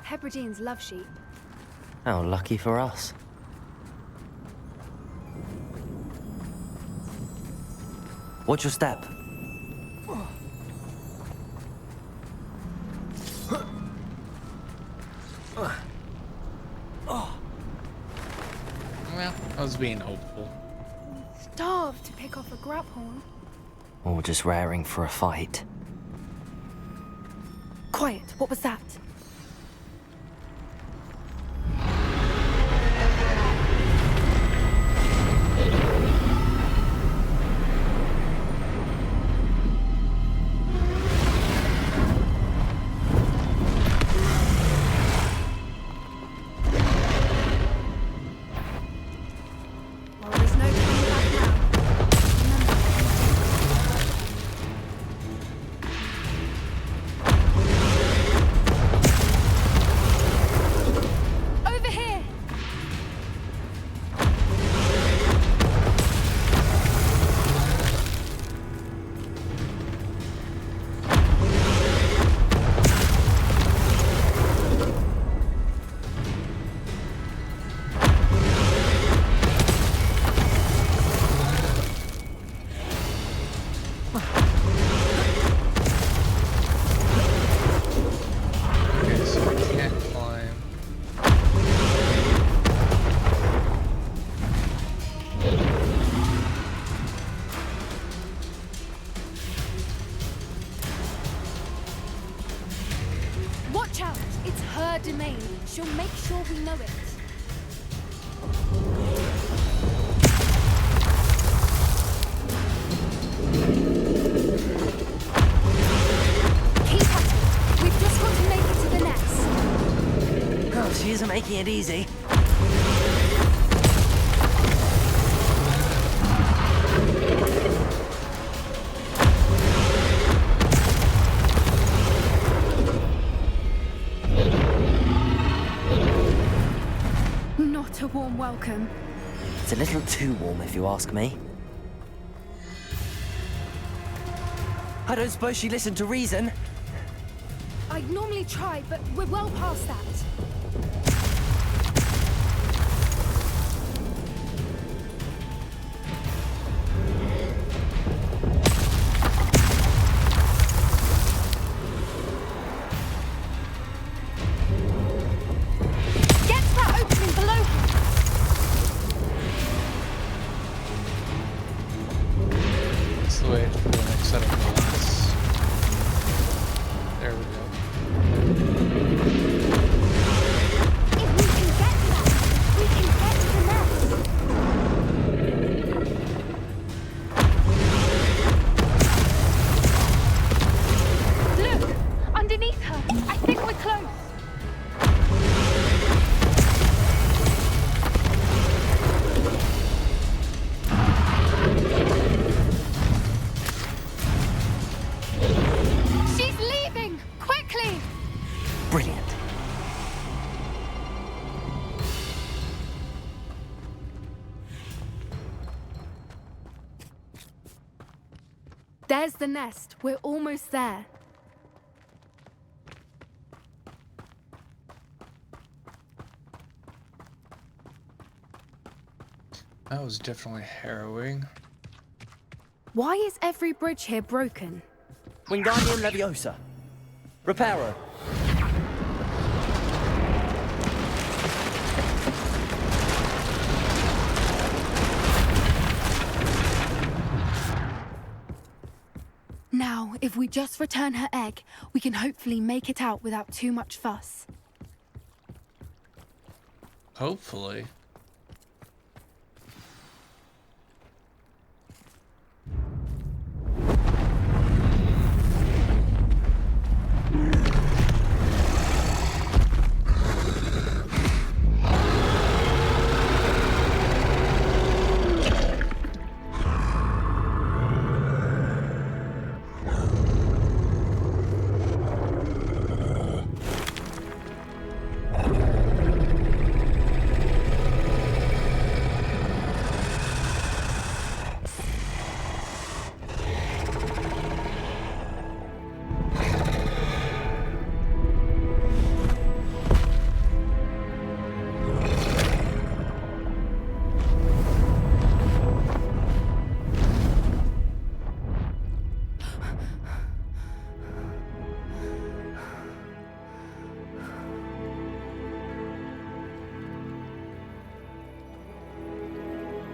Speaker 3: Hebrideans love sheep.
Speaker 4: How lucky for us. Watch your step.
Speaker 1: Well, I was being hopeful.
Speaker 3: Starved to pick off a grub horn.
Speaker 4: Or just raring for a fight.
Speaker 3: Quiet, what was that? Well, there's no turning back now. Over here!
Speaker 1: Okay, so I can't climb.
Speaker 3: Watch out! It's her domain. She'll make sure we know it. Keep at it. We've just got to make it to the nest.
Speaker 4: Oh, she isn't making it easy.
Speaker 3: Not a warm welcome.
Speaker 4: It's a little too warm, if you ask me. I don't suppose she listened to reason.
Speaker 3: I'd normally try, but we're well past that. Get to that opening below her.
Speaker 1: Let's wait for the next set of glass. There we go.
Speaker 3: If we can get there, we can get to the nest. Look! Underneath her! I think we're close! She's leaving! Quickly!
Speaker 4: Brilliant.
Speaker 3: There's the nest. We're almost there.
Speaker 1: That was definitely harrowing.
Speaker 3: Why is every bridge here broken?
Speaker 5: Wingardium Leviosa. Reparo.
Speaker 3: If we just return her egg, we can hopefully make it out without too much fuss.
Speaker 1: Hopefully.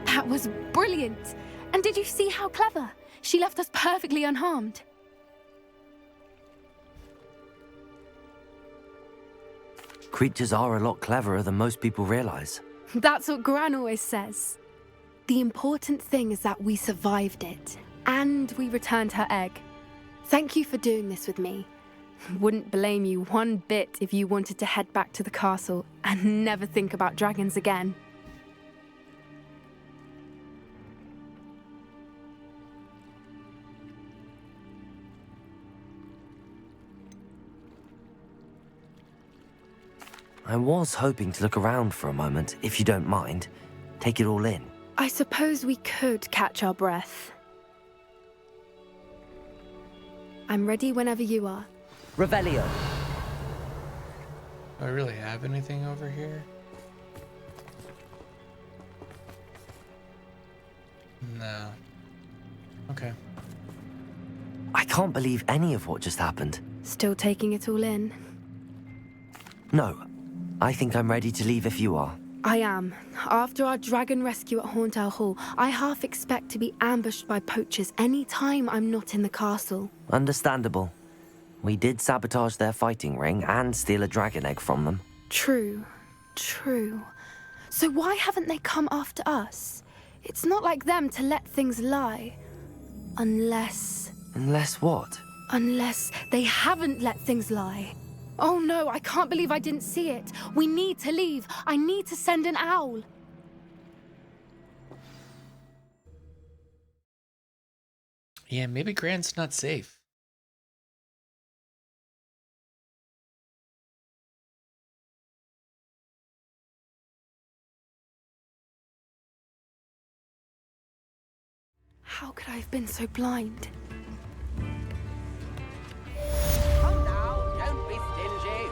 Speaker 3: That was brilliant! And did you see how clever? She left us perfectly unharmed.
Speaker 4: Creatures are a lot cleverer than most people realize.
Speaker 3: That's what Gran always says. The important thing is that we survived it, and we returned her egg. Thank you for doing this with me. Wouldn't blame you one bit if you wanted to head back to the castle and never think about dragons again.
Speaker 4: I was hoping to look around for a moment, if you don't mind. Take it all in.
Speaker 3: I suppose we could catch our breath. I'm ready whenever you are.
Speaker 5: Revelio.
Speaker 1: Do I really have anything over here? No. Okay.
Speaker 4: I can't believe any of what just happened.
Speaker 3: Still taking it all in?
Speaker 4: No. I think I'm ready to leave if you are.
Speaker 3: I am. After our dragon rescue at Hauntow Hall, I half expect to be ambushed by poachers any time I'm not in the castle.
Speaker 4: Understandable. We did sabotage their fighting ring and steal a dragon egg from them.
Speaker 3: True. True. So why haven't they come after us? It's not like them to let things lie. Unless
Speaker 4: What?
Speaker 3: Unless they haven't let things lie. Oh no, I can't believe I didn't see it. We need to leave. I need to send an owl.
Speaker 1: Yeah, maybe Gran's not safe.
Speaker 3: How could I have been so blind?
Speaker 8: Come now, don't be stingy.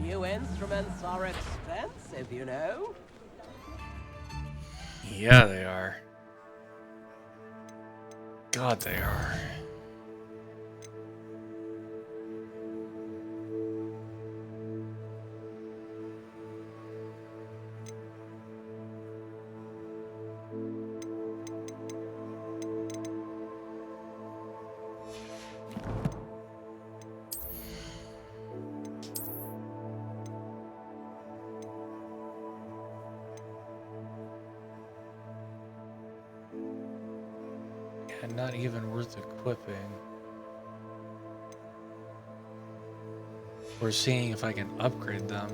Speaker 8: New instruments are expensive, you know.
Speaker 1: Yeah, they are. God, they are. And not even worth equipping. Or seeing if I can upgrade them.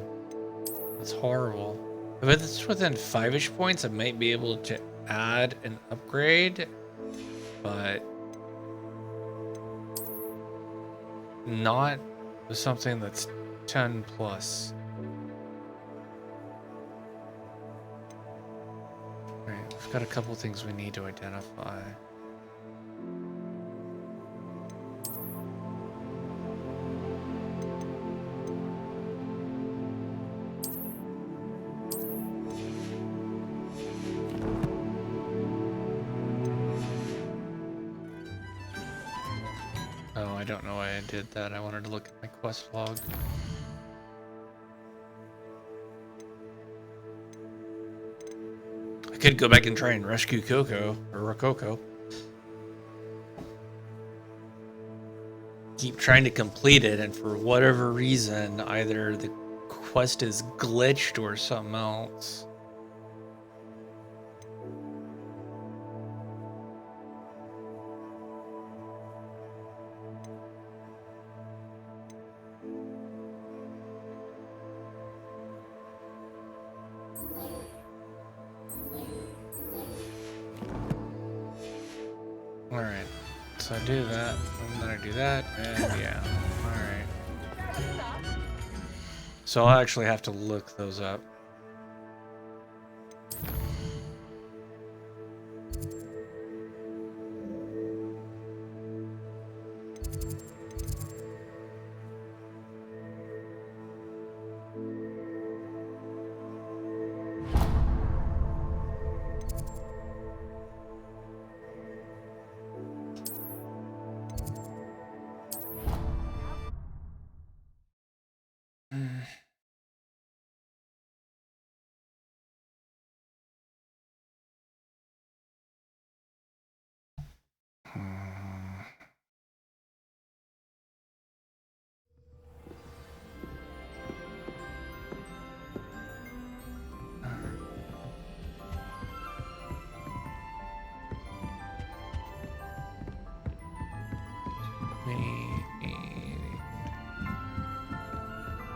Speaker 1: That's horrible. If it's within 5-ish points, I might be able to add an upgrade, but not with something that's 10 plus. Alright, we've got a couple things we need to identify. Oh, I don't know why I did that. I wanted to look at my quest log. I could go back and try and rescue Coco or Rococo. Keep trying to complete it, and for whatever reason, either the quest is glitched or something else. Alright, so I do that, and then I do that, and yeah, alright. So I'll actually have to look those up.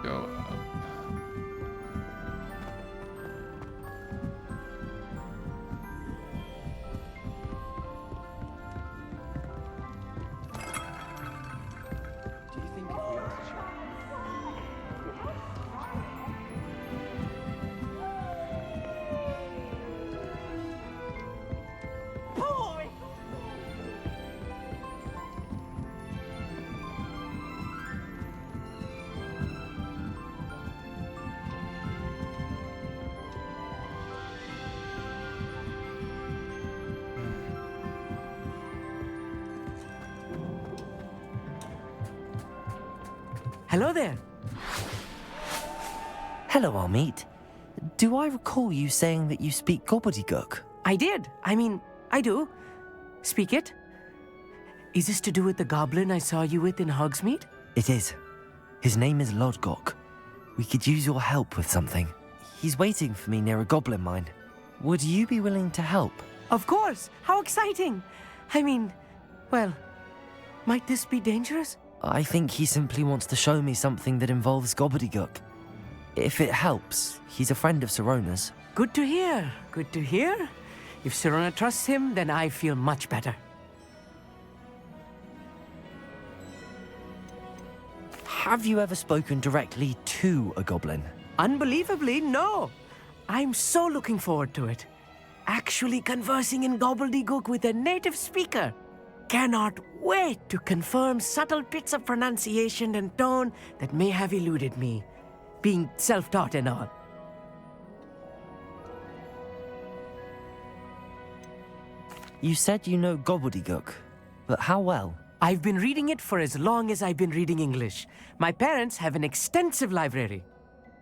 Speaker 1: Go up.
Speaker 5: Do you think it feels true?
Speaker 9: Hello there.
Speaker 4: Hello, Amit. Do I recall you saying that you speak gobbledygook?
Speaker 9: I did. I mean, I do. Speak it. Is this to do with the goblin I saw you with in Hogsmeade?
Speaker 4: It is. His name is Lodgok. We could use your help with something. He's waiting for me near a goblin mine. Would you be willing to help?
Speaker 9: Of course. How exciting. I mean, well, might this be dangerous?
Speaker 4: I think he simply wants to show me something that involves gobbledygook. If it helps, he's a friend of Sirona's.
Speaker 9: Good to hear. Good to hear. If Sirona trusts him, then I feel much better.
Speaker 4: Have you ever spoken directly to a goblin?
Speaker 9: Unbelievably, no. I'm so looking forward to it. Actually conversing in gobbledygook with a native speaker. Cannot wait to confirm subtle bits of pronunciation and tone that may have eluded me, being self-taught and all.
Speaker 4: You said you know gobbledygook, but how well?
Speaker 9: I've been reading it for as long as I've been reading English. My parents have an extensive library.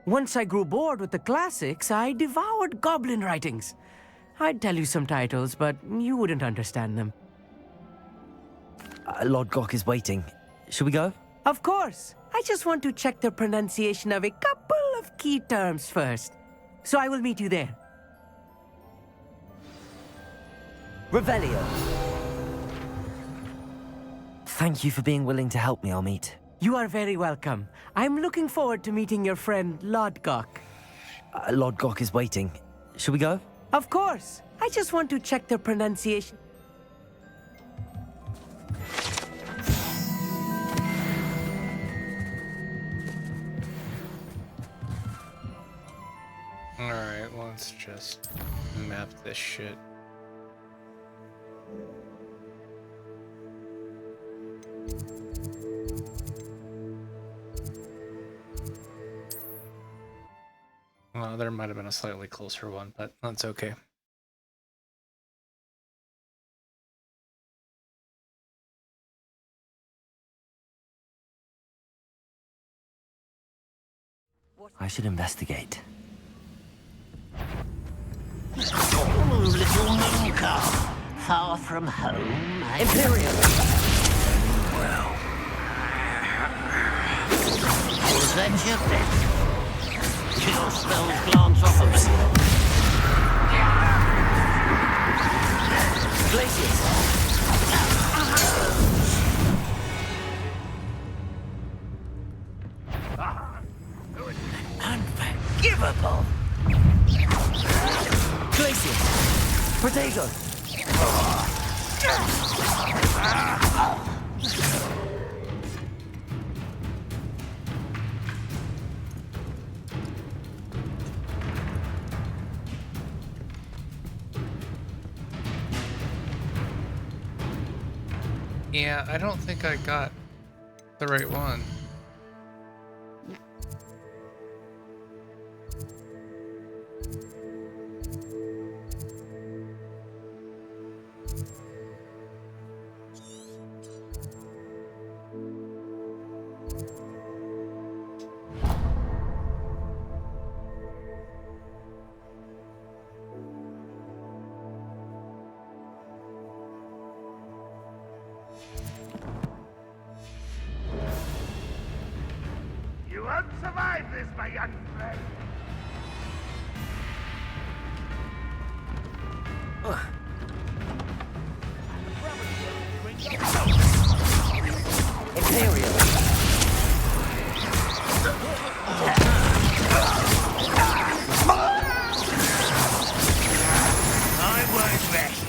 Speaker 9: Once I grew bored with the classics, I devoured goblin writings. I'd tell you some titles, but you wouldn't understand them.
Speaker 4: Lodgok is waiting. Shall we go?
Speaker 9: Of course. I just want to check the pronunciation of a couple of key terms first. So I will meet you there.
Speaker 4: Revelio. Thank you for being willing to help me, Amit.
Speaker 9: You are very welcome. I'm looking forward to meeting your friend Lodgok.
Speaker 4: Lodgok is waiting. Shall we go?
Speaker 9: Of course. I just want to check the pronunciation.
Speaker 1: Alright, let's just map this shit. Well, there might have been a slightly closer one, but that's okay.
Speaker 4: I should investigate.
Speaker 8: come far from home.
Speaker 9: Imperial!
Speaker 8: Well. Was that your death? Your spells glance off of me.
Speaker 9: Glacius!
Speaker 8: Unforgivable!
Speaker 9: Glacius! Protego!
Speaker 1: Yeah, I don't think I got the right one.
Speaker 10: You won't survive this, my young friend.
Speaker 9: Imperial!
Speaker 10: I won't rest.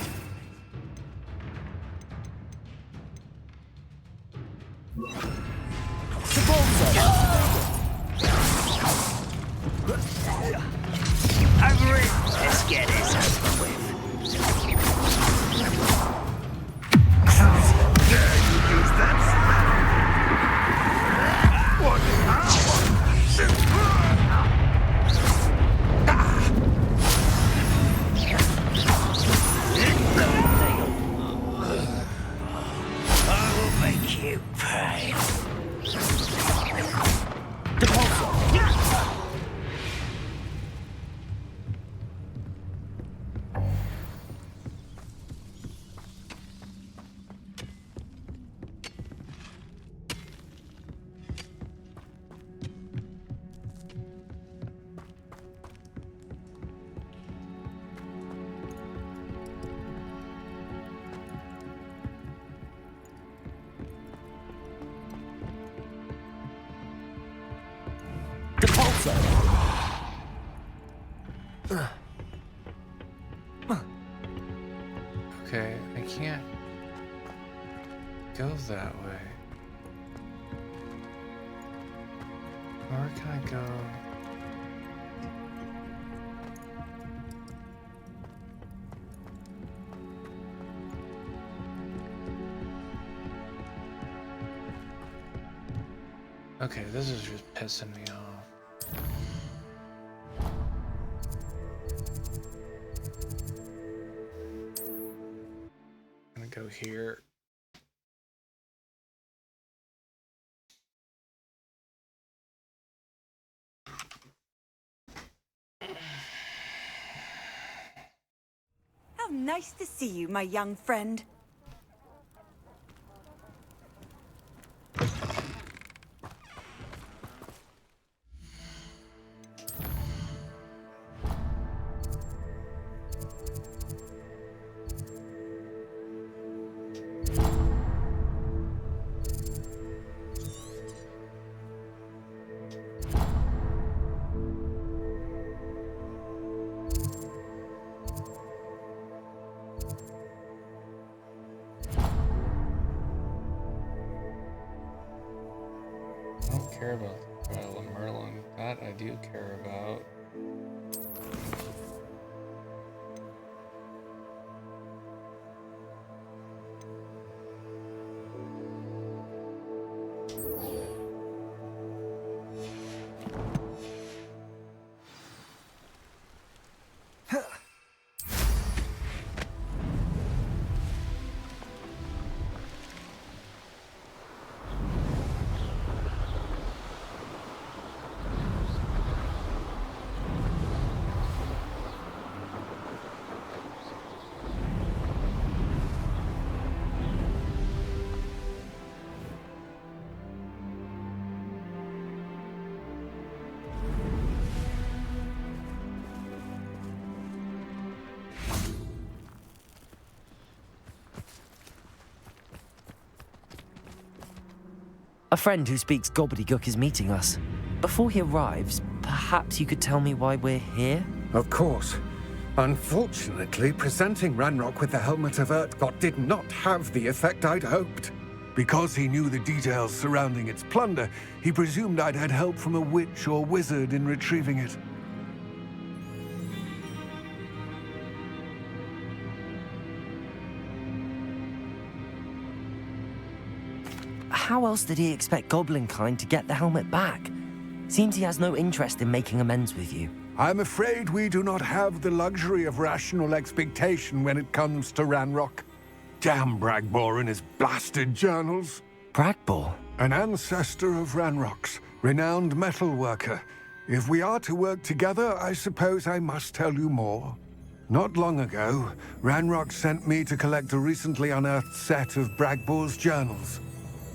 Speaker 10: Over it. Let's get this over with. Dare you use that spell? What I will make you pay.
Speaker 1: Okay, I can't go that way. Where can I go? Okay, this is just pissing me off. I'm gonna go here.
Speaker 11: How nice to see you, my young friend.
Speaker 1: I don't care about the Trial of Merlin. That I do care about.
Speaker 4: A friend who speaks gobbledygook is meeting us. Before he arrives, perhaps you could tell me why we're here?
Speaker 12: Of course. Unfortunately, presenting Ranrock with the Helmet of Urtkot did not have the effect I'd hoped. Because he knew the details surrounding its plunder, he presumed I'd had help from a witch or wizard in retrieving it.
Speaker 4: How else did he expect Goblinkind to get the helmet back? Seems he has no interest in making amends with you.
Speaker 12: I'm afraid we do not have the luxury of rational expectation when it comes to Ranrock. Damn Bragbor and his blasted journals.
Speaker 4: Bragbor?
Speaker 12: An ancestor of Ranrock's, renowned metal worker. If we are to work together, I suppose I must tell you more. Not long ago, Ranrock sent me to collect a recently unearthed set of Bragbor's journals.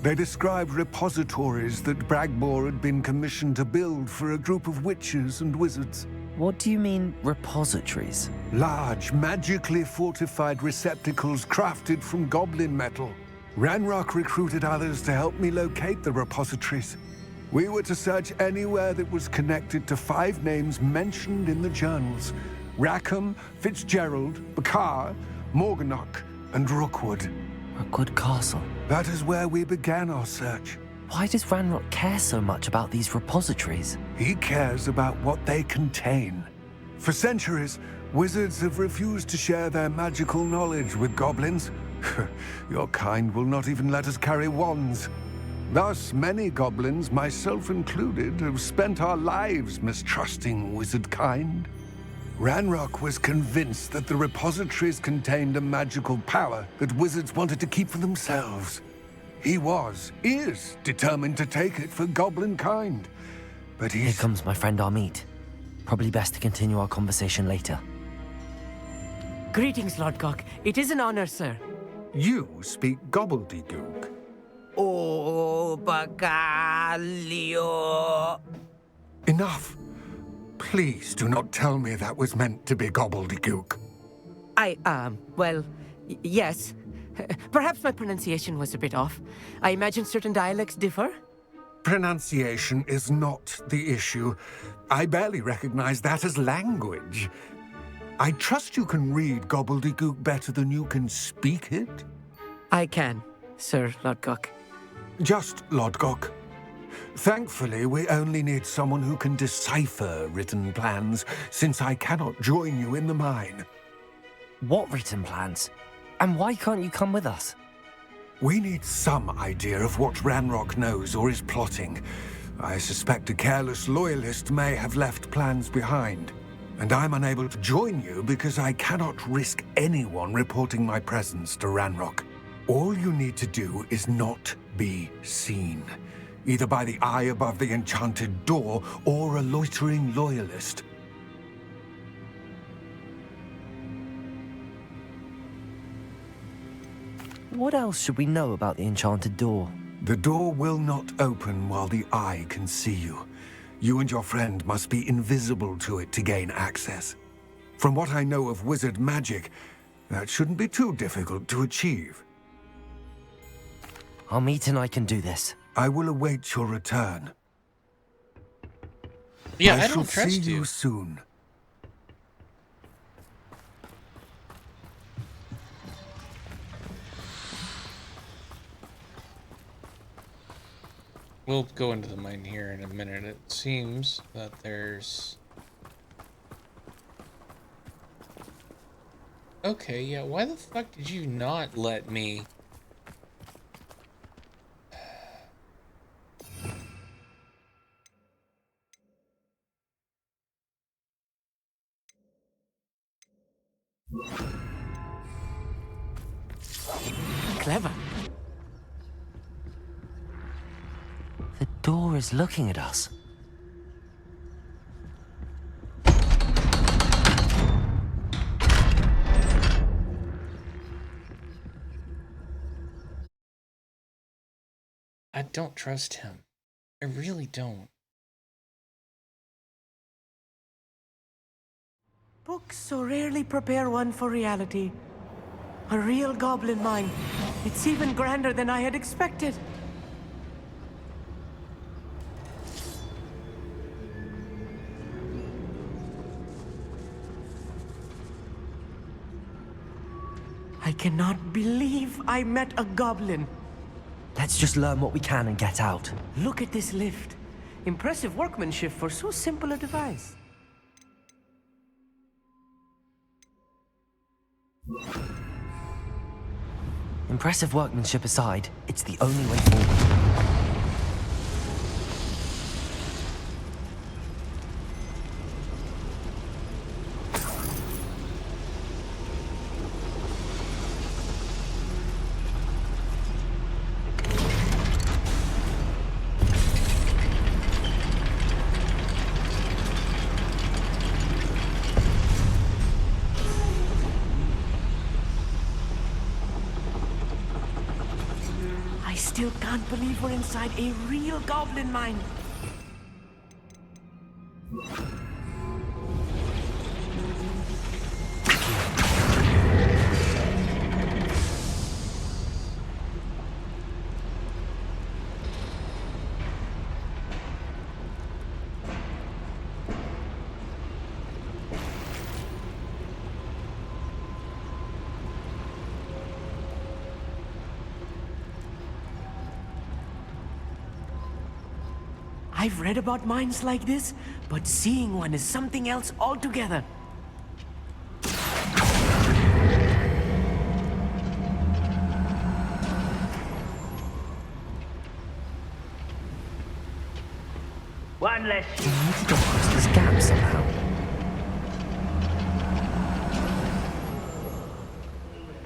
Speaker 12: They described repositories that Bragbor had been commissioned to build for a group of witches and wizards.
Speaker 4: What do you mean, repositories?
Speaker 12: Large, magically fortified receptacles crafted from goblin metal. Ranrock recruited others to help me locate the repositories. We were to search anywhere that was connected to 5 names mentioned in the journals: Rackham, Fitzgerald, Bakar, Morganach, and Rookwood.
Speaker 4: Rookwood Castle.
Speaker 12: That is where we began our search.
Speaker 4: Why does Ranrock care so much about these repositories?
Speaker 12: He cares about what they contain. For centuries, wizards have refused to share their magical knowledge with goblins. Your kind will not even let us carry wands. Thus, many goblins, myself included, have spent our lives mistrusting wizard kind. Ranrock was convinced that the repositories contained a magical power that wizards wanted to keep for themselves. He is determined to take it for goblin kind. But
Speaker 4: Here comes my friend Amit. Probably best to continue our conversation later.
Speaker 9: Greetings, Lord Cock. It is an honor, sir.
Speaker 12: You speak gobbledygook.
Speaker 9: Oh, Bagalio.
Speaker 12: Enough. Please do not tell me that was meant to be gobbledygook.
Speaker 9: Well, yes. Perhaps my pronunciation was a bit off. I imagine certain dialects differ.
Speaker 12: Pronunciation is not the issue. I barely recognize that as language. I trust you can read gobbledygook better than you can speak it?
Speaker 9: I can, Sir Lodgok.
Speaker 12: Just Lodgok. Thankfully, we only need someone who can decipher written plans, since I cannot join you in the mine.
Speaker 4: What written plans? And why can't you come with us?
Speaker 12: We need some idea of what Ranrock knows or is plotting. I suspect a careless loyalist may have left plans behind. And I'm unable to join you because I cannot risk anyone reporting my presence to Ranrock. All you need to do is not be seen. Either by the eye above the enchanted door, or a loitering loyalist.
Speaker 4: What else should we know about the enchanted door?
Speaker 12: The door will not open while the eye can see you. You and your friend must be invisible to it to gain access. From what I know of wizard magic, that shouldn't be too difficult to achieve.
Speaker 4: Amit and I can do this.
Speaker 12: I will await your return.
Speaker 1: Yeah, I
Speaker 12: shall
Speaker 1: don't trust
Speaker 12: see
Speaker 1: you.
Speaker 12: you soon.
Speaker 1: We'll go into the mine here in a minute. It seems that there's... Okay, yeah, why the fuck did you not let me...
Speaker 9: Clever.
Speaker 4: The door is looking at us.
Speaker 1: I don't trust him. I really don't.
Speaker 9: Books so rarely prepare one for reality. A real goblin mine. It's even grander than I had expected. cannot believe I met a goblin.
Speaker 4: Let's just learn what we can and get out.
Speaker 9: Look at this lift. Impressive workmanship for so simple a device.
Speaker 4: Impressive workmanship aside, it's the only way forward.
Speaker 9: I still can't believe we're inside a real goblin mine. I've read about mines like this, but seeing one is something else altogether.
Speaker 10: One less.
Speaker 4: We need to get across this gap somehow.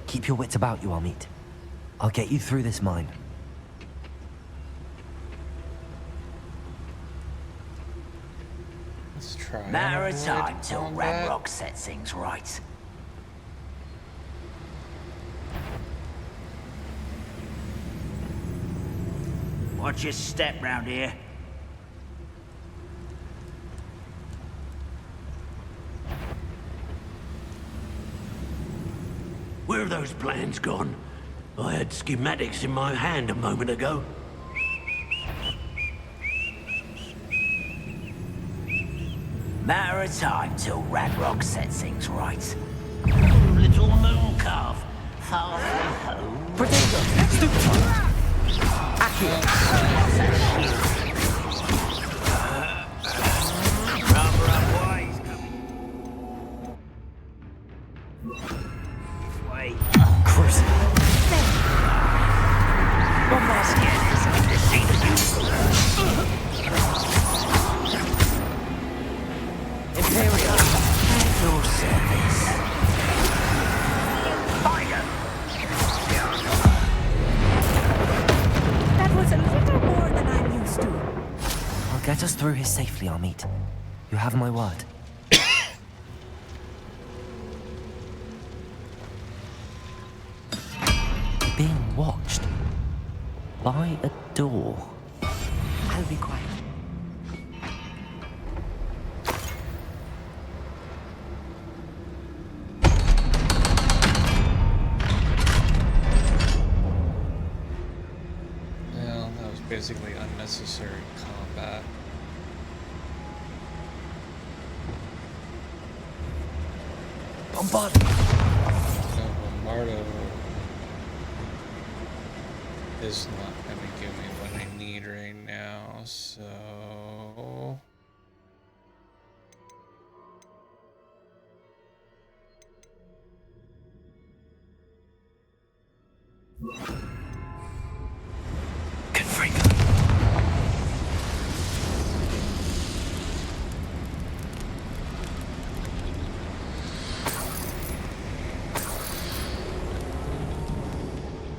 Speaker 4: Keep your wits about you, Amit. I'll get you through this mine.
Speaker 1: Let's try.
Speaker 8: Matter of
Speaker 1: avoid
Speaker 8: time till
Speaker 1: combat.
Speaker 8: Radrock sets things right. Watch your step round here.
Speaker 7: Where have those plans gone? I had schematics in my hand a moment ago.
Speaker 8: Matter of time till Radrock sets things right. Little moon calf, halfway home.
Speaker 4: Potato! Stupid one!
Speaker 10: Rubber up wise coming. Wait.
Speaker 4: Cruising.
Speaker 10: One more scan is something to see the useful.
Speaker 8: Imperial, at your service.
Speaker 10: Fire!
Speaker 9: That was a little more than I'm used to.
Speaker 4: I'll get us through here safely, Amit. You have my word. Being watched by a door.
Speaker 9: I'll be quiet.
Speaker 1: Well, that was basically unnecessary combat.
Speaker 4: Bombard!
Speaker 1: No, Bombardo is not going to give me what I need right now, so...
Speaker 4: Confringo.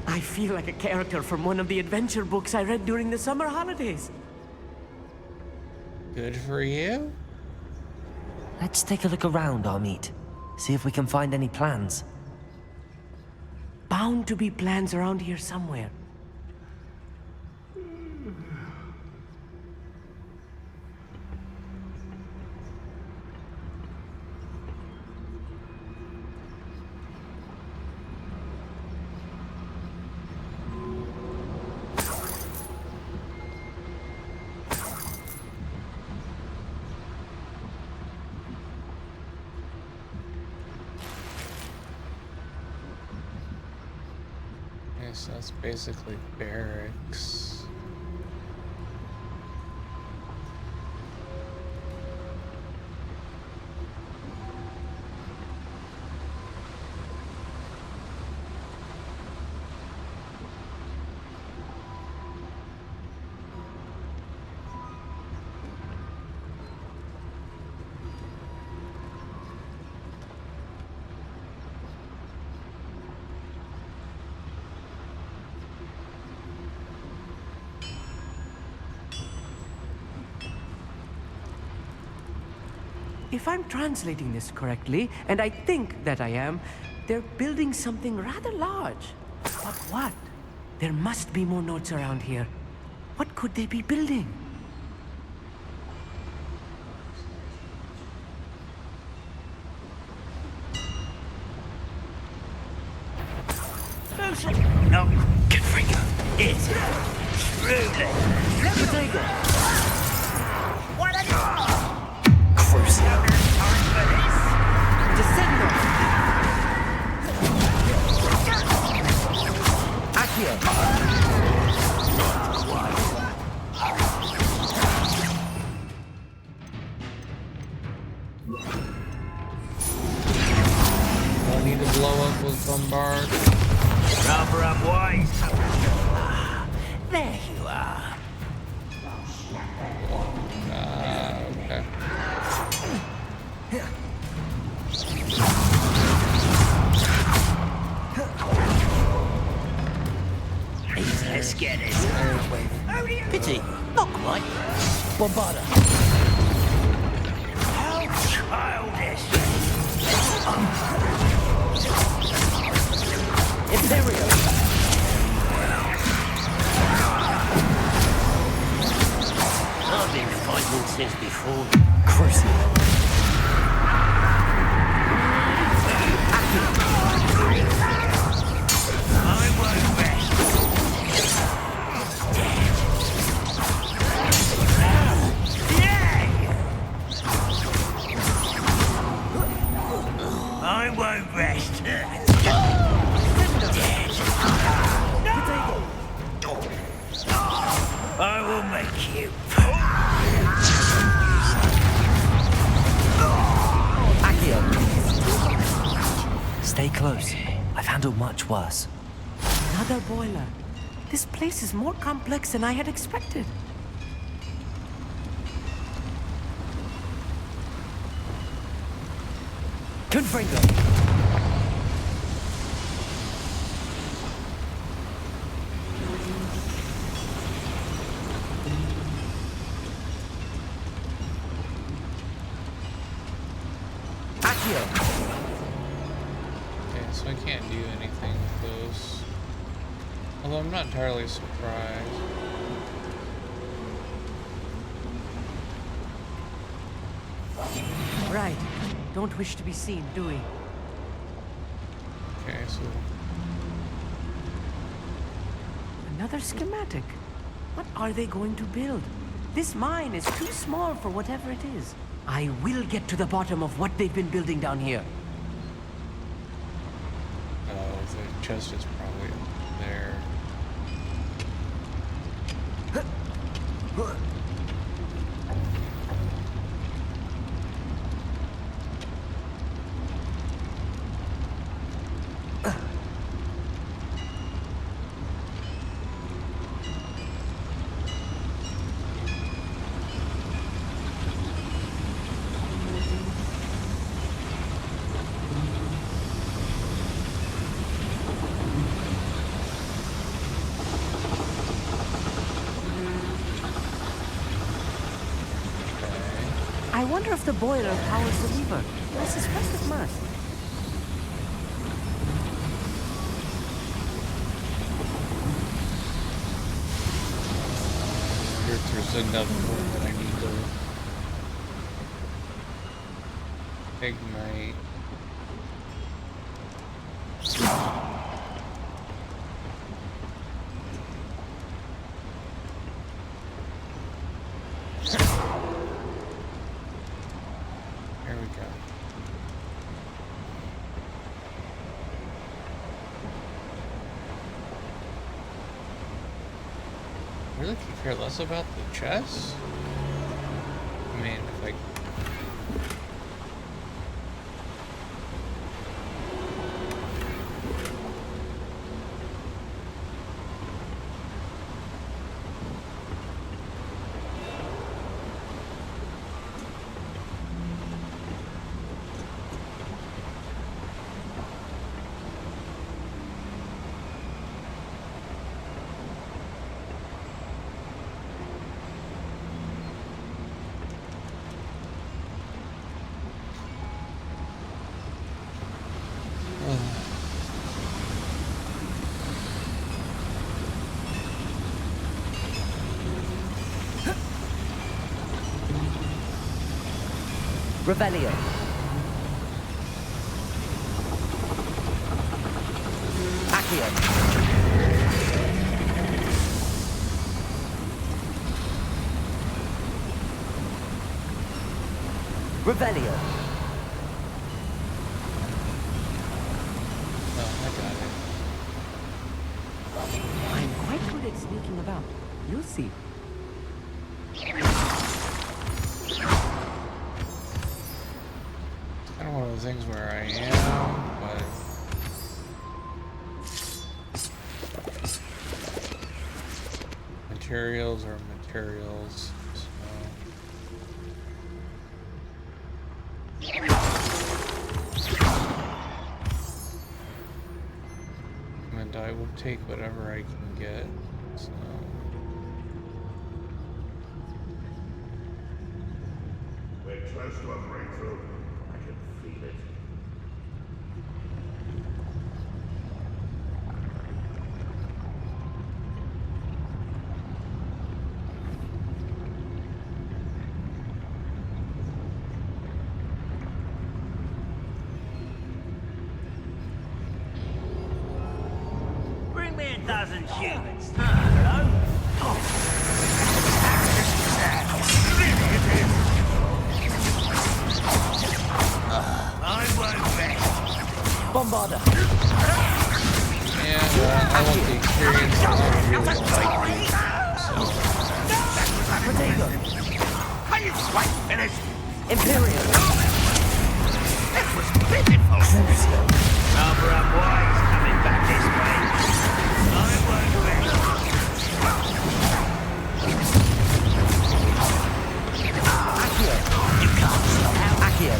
Speaker 9: I feel like a character from one of the adventure books I read during the summer holidays.
Speaker 1: Good for you?
Speaker 4: Let's take a look around, Amit. See if we can find any plans.
Speaker 9: Bound to be plans around here somewhere.
Speaker 1: So that's basically barracks.
Speaker 9: If I'm translating this correctly, and I think that I am, they're building something rather large. But what? There must be more notes around here. What could they be building?
Speaker 8: No, Confringo. It's truly.
Speaker 9: Potato!
Speaker 8: What are you?
Speaker 9: Crucial. Descendo! Accio!
Speaker 8: Not quite.
Speaker 1: I need to blow up with bombard.
Speaker 8: Rather unwise. There you are.
Speaker 1: Okay.
Speaker 8: Let's get it. Pity, not quite. Bombarda. How childish.
Speaker 9: Imperial!
Speaker 8: I've been fighting since before.
Speaker 9: Crucial.
Speaker 8: I won't rest. I won't rest. I will make you.
Speaker 4: Accio. Stay close. I've handled much worse.
Speaker 9: Another boiler. This place is more complex than I had expected. Confringo. Accio.
Speaker 1: Okay, so I can't do anything with those. Although I'm not entirely surprised.
Speaker 9: Right. Don't wish to be seen, do we?
Speaker 1: Okay, so
Speaker 9: Another schematic. What are they going to build? This mine is too small for whatever it is. I will get to the bottom of what they've been building down here.
Speaker 1: the chest is probably up there.
Speaker 9: I wonder if the boiler powers the lever. I suspect it must.
Speaker 1: There's another one that I need to ignite. There we go. Really care less about the chest? I mean, if I...
Speaker 4: Revelio. Accio. Revelio.
Speaker 1: Oh, I got it.
Speaker 9: I'm quite good at sneaking about. You'll see.
Speaker 1: Kind of one of those things where I am, but... Materials are materials, so... And I will take whatever I can get, so...
Speaker 13: We're close to a breakthrough. I can feel it.
Speaker 10: Bring me a dozen humans. Hello? I won't rest.
Speaker 4: Bombarder.
Speaker 1: And I want the experience that I really like these, so...
Speaker 4: Protego.
Speaker 8: Are you quite finished?
Speaker 4: Imperial.
Speaker 8: That was pitiful. Barbara White's coming back this way. I won't rest.
Speaker 4: Accio.
Speaker 8: You can't stop out.
Speaker 4: Accio.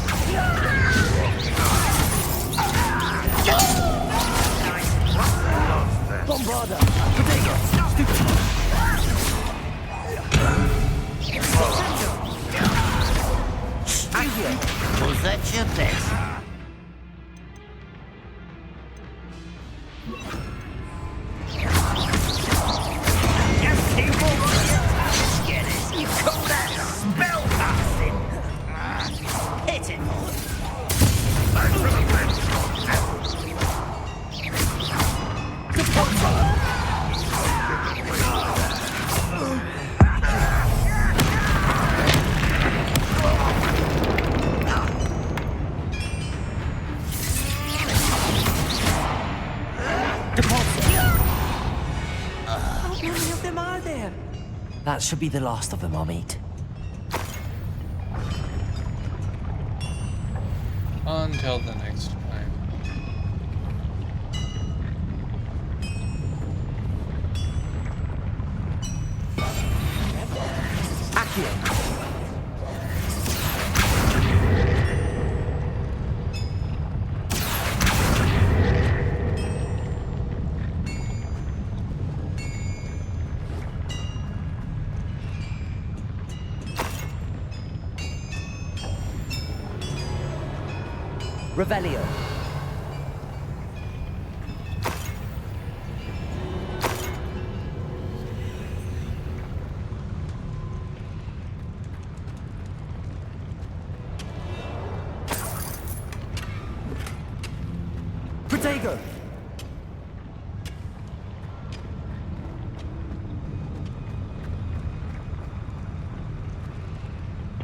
Speaker 4: Bombarder. Protego. Accio.
Speaker 8: Was that your best? Just keep on your toes, Guinness. You call that spell casting? Pitiful. Back to the bench.
Speaker 9: How many of them are there?
Speaker 4: That should be the last of them I'll meet.
Speaker 1: Until the next time.
Speaker 4: Accio. Revelio. Protego.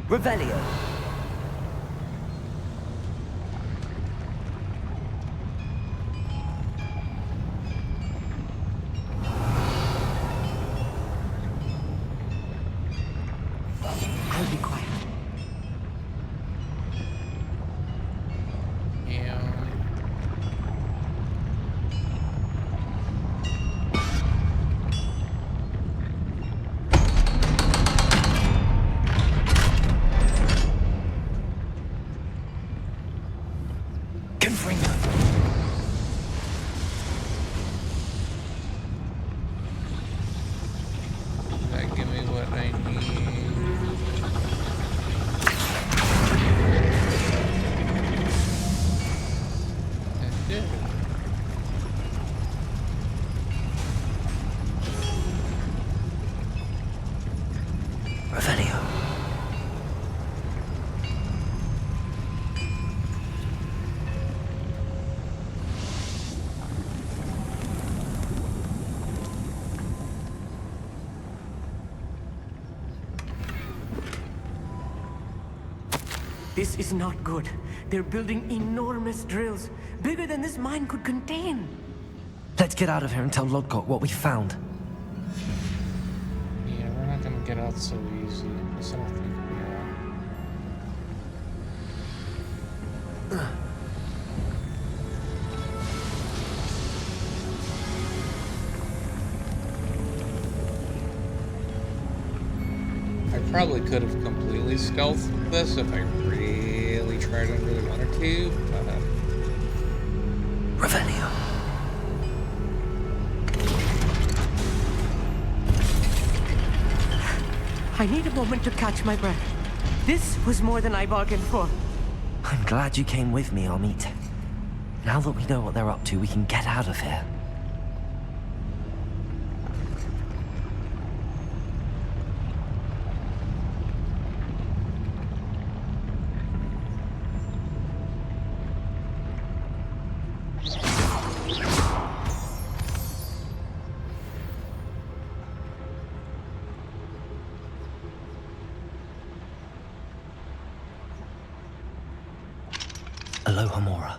Speaker 4: Revelio. Revelio.
Speaker 9: This is not good. They're building enormous drills, bigger than this mine could contain.
Speaker 4: Let's get out of here and tell Lodgok what we found.
Speaker 1: Yeah, we're not gonna get out so easy. At least I don't think we are. I probably could have completely stealthed this if I really tried and really wanted to, but...
Speaker 4: Revelio.
Speaker 9: I need a moment to catch my breath. This was more than I bargained for.
Speaker 4: I'm glad you came with me, Amit. Now that we know what they're up to, we can get out of here. Aloha Mora.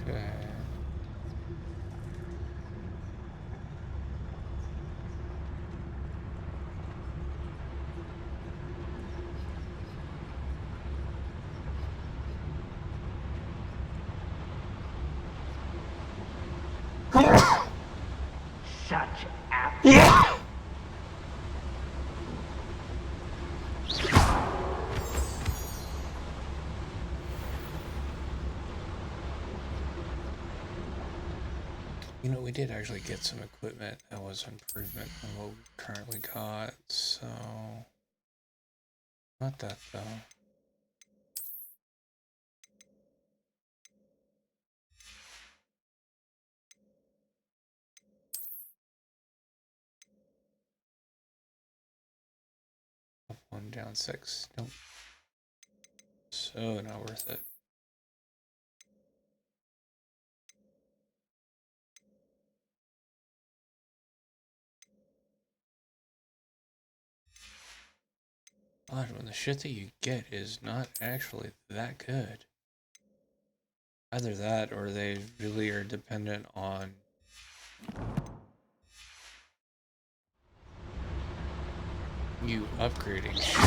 Speaker 1: Okay.
Speaker 10: Such a...
Speaker 1: You know, we did actually get some equipment that was improvement on what we currently got, so... Not that, though. Up 1, down 6. Nope. So not worth it. Odd when the shit that you get is not actually that good. Either that or they really are dependent on you upgrading shit.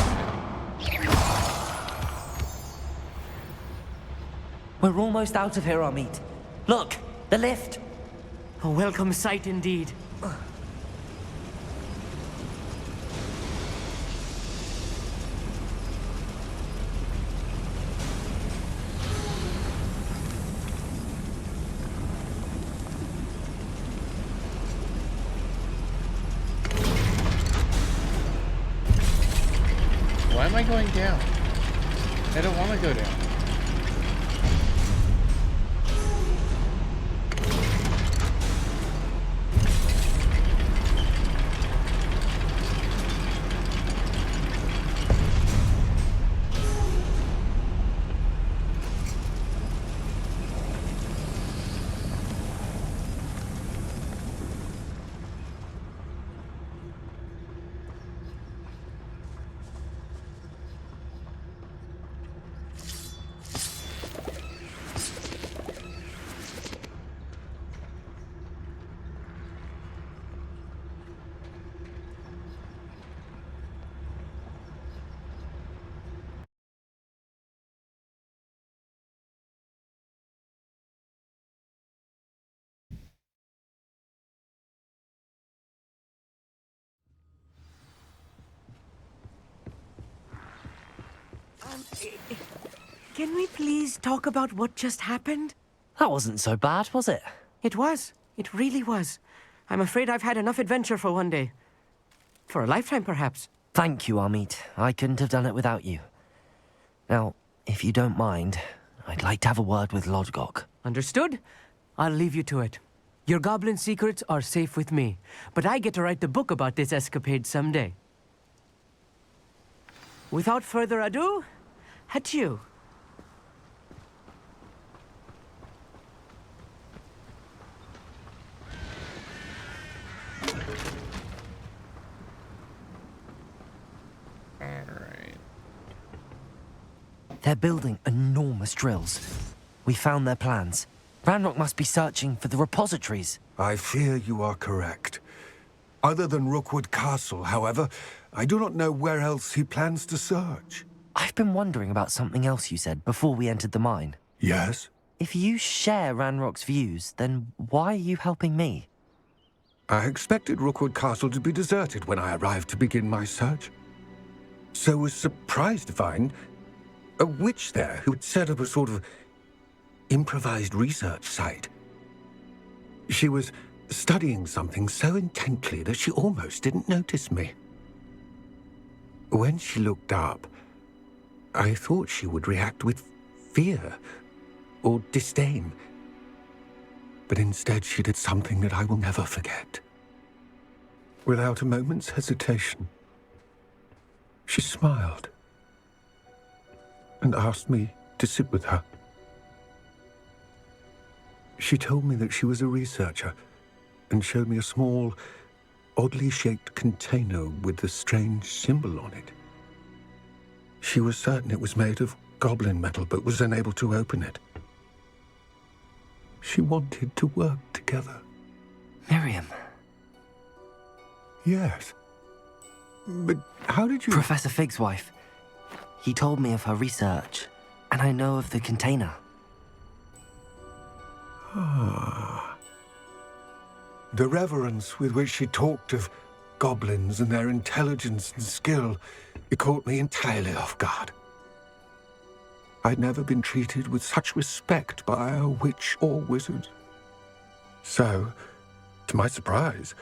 Speaker 4: We're almost out of here, Amit. Look, the lift.
Speaker 9: A welcome sight indeed.
Speaker 1: Why am I going down? I don't want to go down.
Speaker 9: Can we please talk about what just happened?
Speaker 4: That wasn't so bad, was it?
Speaker 9: It was. It really was. I'm afraid I've had enough adventure for one day. For a lifetime, perhaps.
Speaker 4: Thank you, Amit. I couldn't have done it without you. Now, if you don't mind, I'd like to have a word with Lodgok.
Speaker 9: Understood? I'll leave you to it. Your goblin secrets are safe with me, but I get to write the book about this escapade someday. Without further ado, adieu.
Speaker 1: Alright.
Speaker 4: They're building enormous drills. We found their plans. Ranrock must be searching for the repositories.
Speaker 12: I fear you are correct. Other than Rookwood Castle, however, I do not know where else he plans to search.
Speaker 4: I've been wondering about something else you said before we entered the mine.
Speaker 12: Yes?
Speaker 4: If you share Ranrock's views, then why are you helping me?
Speaker 12: I expected Rookwood Castle to be deserted when I arrived to begin my search. So was surprised to find a witch there who had set up a sort of improvised research site. She was studying something so intently that she almost didn't notice me. When she looked up, I thought she would react with fear or disdain. But instead she did something that I will never forget. Without a moment's hesitation, she smiled and asked me to sit with her. She told me that she was a researcher and showed me a small, oddly shaped container with a strange symbol on it. She was certain it was made of goblin metal, but was unable to open it. She wanted to work together.
Speaker 4: Miriam.
Speaker 12: Yes. But how did you...
Speaker 4: Professor Fig's wife. He told me of her research, and I know of the container.
Speaker 12: Ah. The reverence with which she talked of goblins and their intelligence and skill, it caught me entirely off guard. I'd never been treated with such respect by a witch or wizard. So, to my surprise,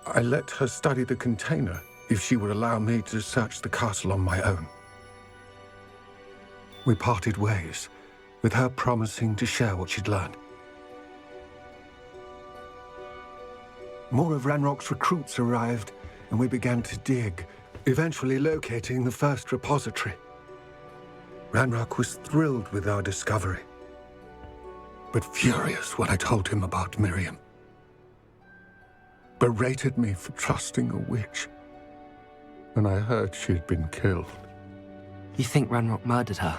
Speaker 12: I let her study the container if she would allow me to search the castle on my own. We parted ways, with her promising to share what she'd learned. More of Ranrock's recruits arrived, and we began to dig, eventually locating the first repository. Ranrock was thrilled with our discovery, but furious when I told him about Miriam. Berated me for trusting a witch, and I heard she'd been killed.
Speaker 4: You think Ranrock murdered her?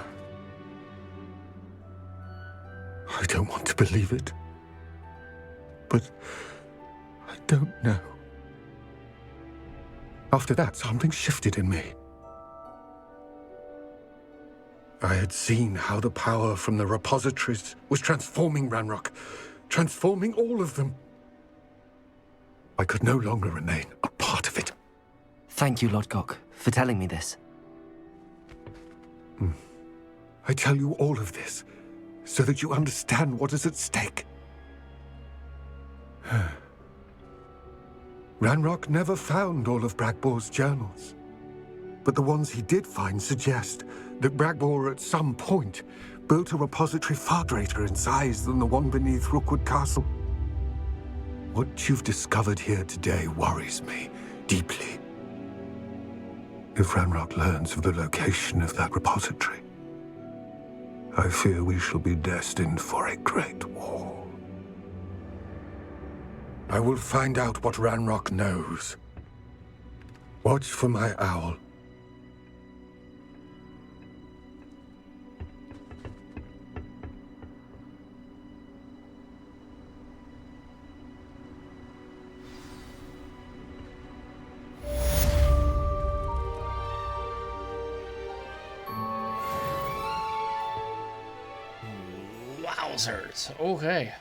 Speaker 12: I don't want to believe it, but I don't know. After that, something shifted in me. I had seen how the power from the repositories was transforming Ranrock, transforming all of them. I could no longer remain a part of it.
Speaker 4: Thank you, Lodgok, for telling me this.
Speaker 12: I tell you all of this so that you understand what is at stake. Ranrock never found all of Bragbor's journals, but the ones he did find suggest that Bragbor at some point built a repository far greater in size than the one beneath Rookwood Castle. What you've discovered here today worries me deeply. If Ranrock learns of the location of that repository, I fear we shall be destined for a great war. I will find out what Ranrock knows. Watch for my owl.
Speaker 1: Wowzers. Okay.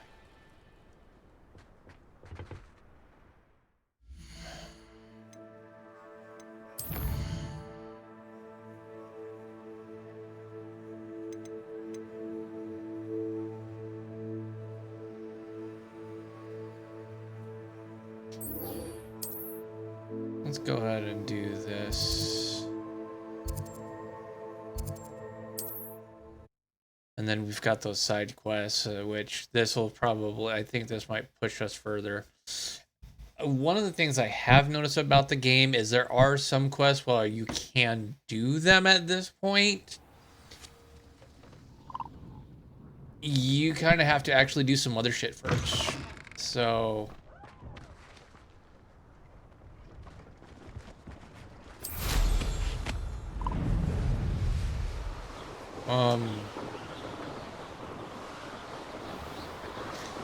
Speaker 1: Let's go ahead and do this. And then we've got those side quests, which this will probably, I think this might push us further. One of the things I have noticed about the game is there are some quests where you can do them at this point. You kind of have to actually do some other shit first. So...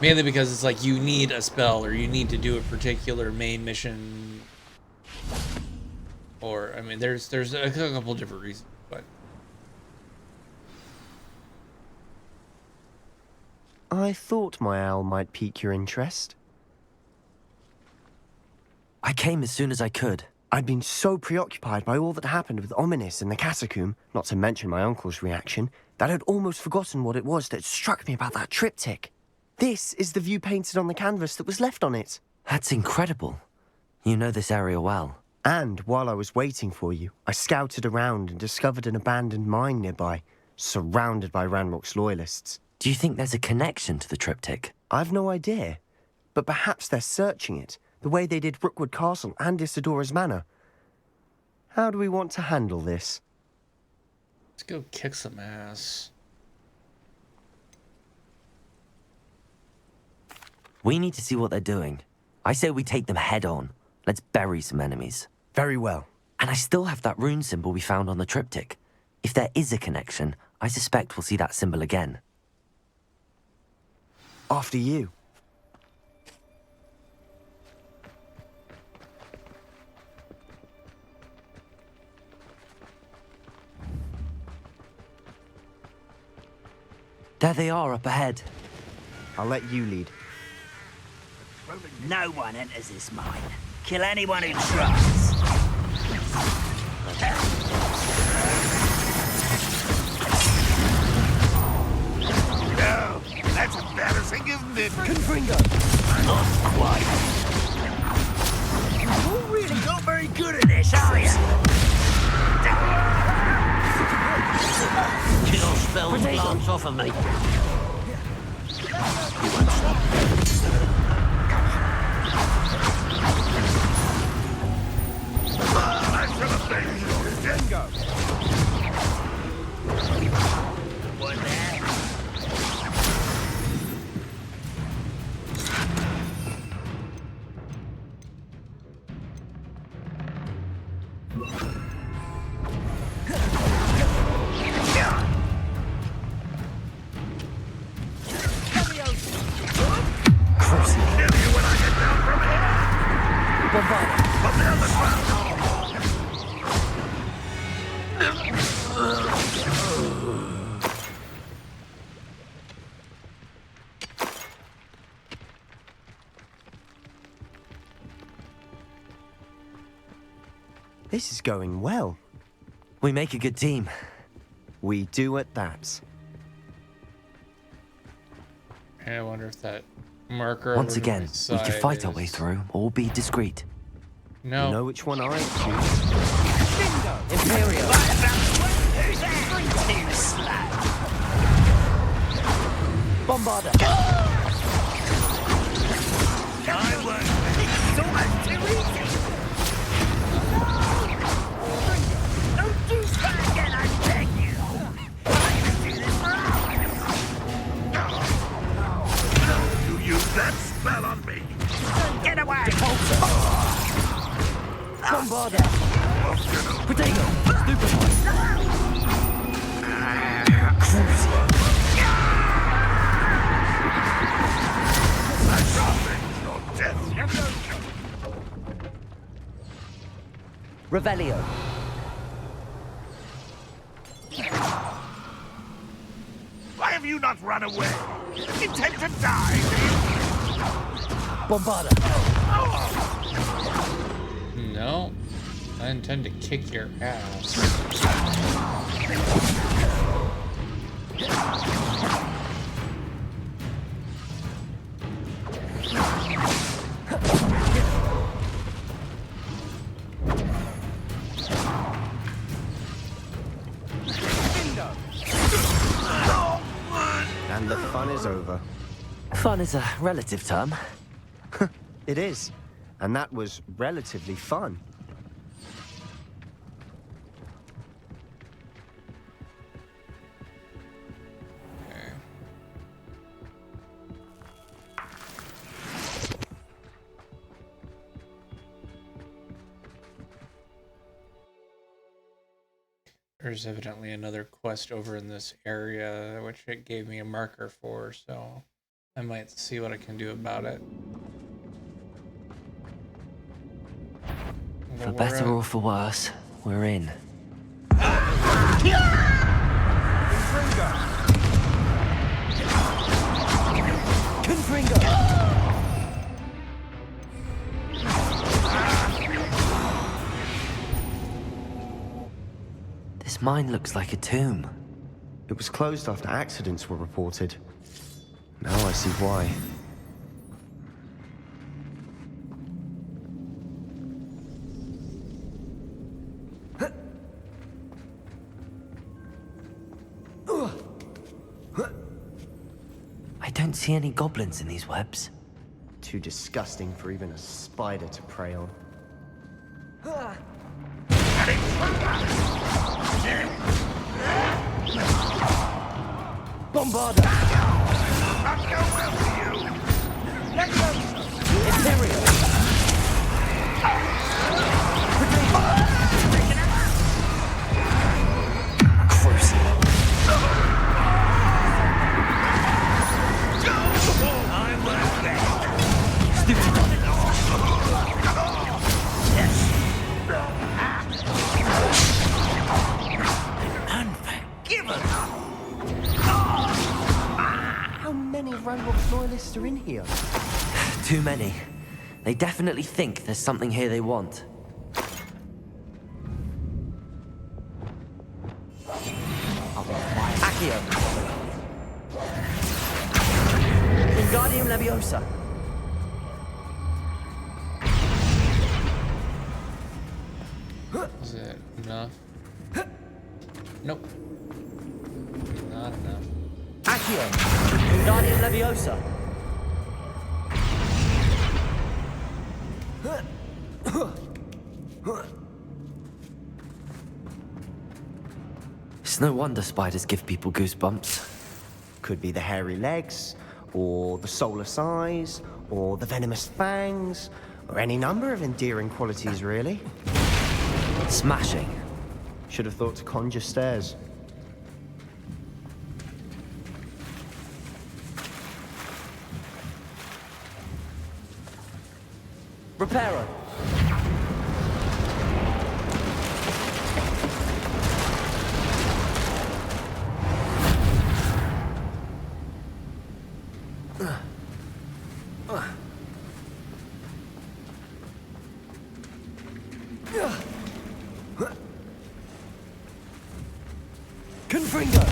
Speaker 1: mainly because it's like you need a spell or you need to do a particular main mission, or I mean, there's a couple different reasons, but
Speaker 2: I thought my owl might pique your interest.
Speaker 4: I came as soon as I could.
Speaker 2: I'd been so preoccupied by all that happened with Ominis in the catacomb, not to mention my uncle's reaction, that I'd almost forgotten what it was that struck me about that triptych. This is the view painted on the canvas that was left on it.
Speaker 4: That's incredible. You know this area well.
Speaker 2: And while I was waiting for you, I scouted around and discovered an abandoned mine nearby, surrounded by Ranrock's loyalists.
Speaker 4: Do you think there's a connection to the triptych?
Speaker 2: I've no idea, but perhaps they're searching it, the way they did Rookwood Castle and Isidora's Manor. How do we want to handle this?
Speaker 1: let's go kick some ass.
Speaker 4: We need to see what they're doing. I say we take them head on. Let's bury some enemies.
Speaker 2: Very well.
Speaker 4: And I still have that rune symbol we found on the triptych. If there is a connection, I suspect we'll see that symbol again.
Speaker 2: After you.
Speaker 4: There they are up ahead.
Speaker 2: I'll let you lead.
Speaker 10: No one enters this mine. Kill anyone who trusts.
Speaker 13: No, that's embarrassing, isn't it?
Speaker 5: Confringo!
Speaker 10: Not quite. You're really not very good at this, are you? Kill spell and glance off of me. You won't stop. One there.
Speaker 2: This is going well.
Speaker 4: We make a good team.
Speaker 2: We do at that.
Speaker 1: I wonder if that marker
Speaker 4: Once
Speaker 1: over to
Speaker 4: again,
Speaker 1: my
Speaker 4: we
Speaker 1: side
Speaker 4: can fight our way
Speaker 1: is-
Speaker 4: through or be discreet.
Speaker 1: No.
Speaker 2: You know which one I choose.
Speaker 5: Imperial!
Speaker 10: Who's that? Too slow.
Speaker 5: Bombarder!
Speaker 10: I won't. It's almost too easy. Don't do that again, I beg you. I can do this for hours.
Speaker 13: You use that spell on me.
Speaker 10: Get away.
Speaker 5: Bombarder! Potato! Stupefy! Revelio.
Speaker 13: Why have you not run away? Intend to die?
Speaker 5: Bombarder!
Speaker 1: No. I intend to kick your ass.
Speaker 4: Fun is a relative term.
Speaker 2: It is. And that was relatively fun.
Speaker 1: There's evidently another quest over in this area, which it gave me a marker for, so I might see what I can do about it.
Speaker 4: For better or for worse, we're in. This mine looks like a tomb.
Speaker 2: It was closed after accidents were reported. Now I see why.
Speaker 4: I don't see any goblins in these webs.
Speaker 2: Too disgusting for even a spider to prey on.
Speaker 8: Bombarda! Not go well for you! Let's go! Imperial!
Speaker 4: Crucible!
Speaker 8: I'm well best!
Speaker 4: Stupid!
Speaker 8: Yes! Unforgivable!
Speaker 2: How many Ranrock's loyalists are in here?
Speaker 4: Too many. They definitely think there's something here they want.
Speaker 5: Accio. Wingardium Leviosa.
Speaker 1: Is it enough? Nope. Not enough.
Speaker 5: Accio. Wingardium Leviosa.
Speaker 4: It's no wonder spiders give people goosebumps.
Speaker 2: Could be the hairy legs, or the soulless eyes, or the venomous fangs, or any number of endearing qualities, really.
Speaker 4: Smashing.
Speaker 2: Should have thought to conjure stairs.
Speaker 5: Reparo. Confringo.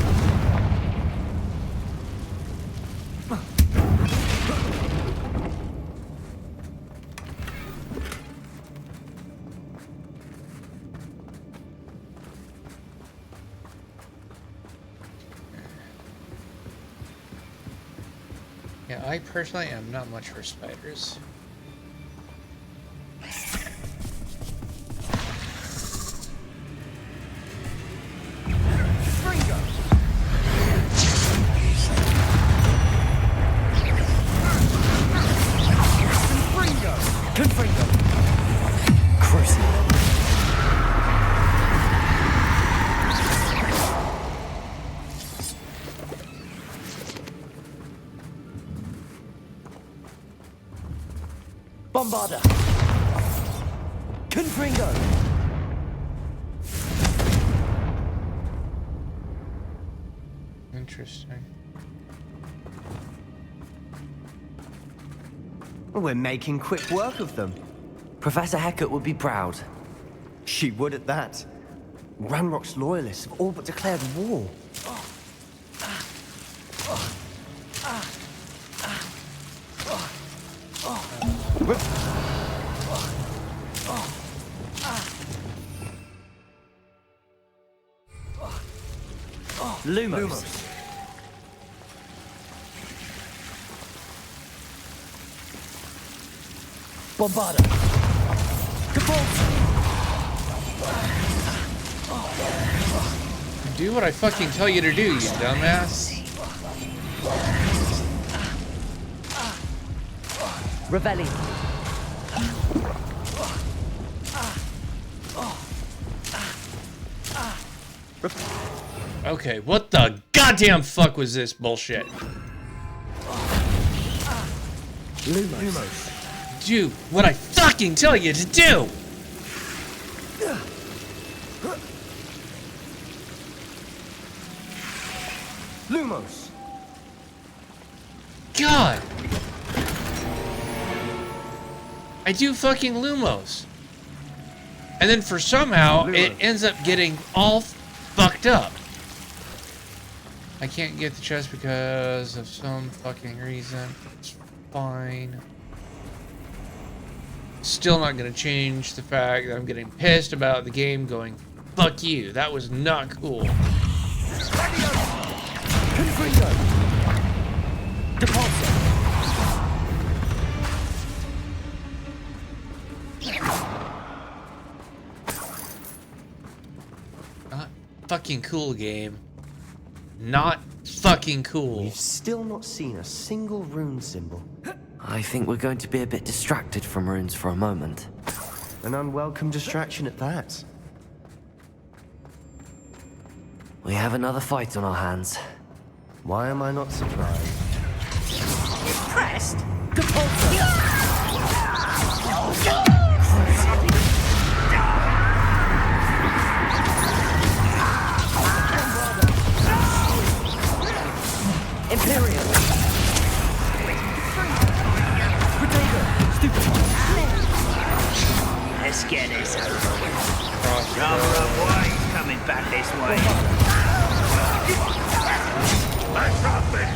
Speaker 1: Yeah, I personally am not much for spiders.
Speaker 5: Bombarda. Confringo.
Speaker 1: Interesting.
Speaker 2: We're making quick work of them.
Speaker 4: Professor Hecat would be proud.
Speaker 2: She would at that. Ranrock's loyalists have all but declared war.
Speaker 5: Lumos. Bombarda!
Speaker 1: Do what I fucking tell you to do, you dumbass.
Speaker 5: Revelli.
Speaker 1: Okay, what the goddamn fuck was this bullshit?
Speaker 5: Lumos.
Speaker 1: Do what I fucking tell you to do!
Speaker 5: Lumos.
Speaker 1: God! I do fucking Lumos. And then for somehow, it ends up getting all fucked up. I can't get the chest because of some fucking reason. It's fine. Still not gonna change the fact that I'm getting pissed about the game going, fuck you, that was not cool. Not fucking cool, game. Not fucking cool.
Speaker 2: We've still not seen a single rune symbol.
Speaker 4: I think we're going to be a bit distracted from runes for a moment.
Speaker 2: An unwelcome distraction at that.
Speaker 4: We have another fight on our hands.
Speaker 2: Why am I not surprised?
Speaker 8: Impressed?
Speaker 5: Imperial.
Speaker 8: Let's get this over with. Cover up, boy. Coming back this way.
Speaker 13: Let's drop it!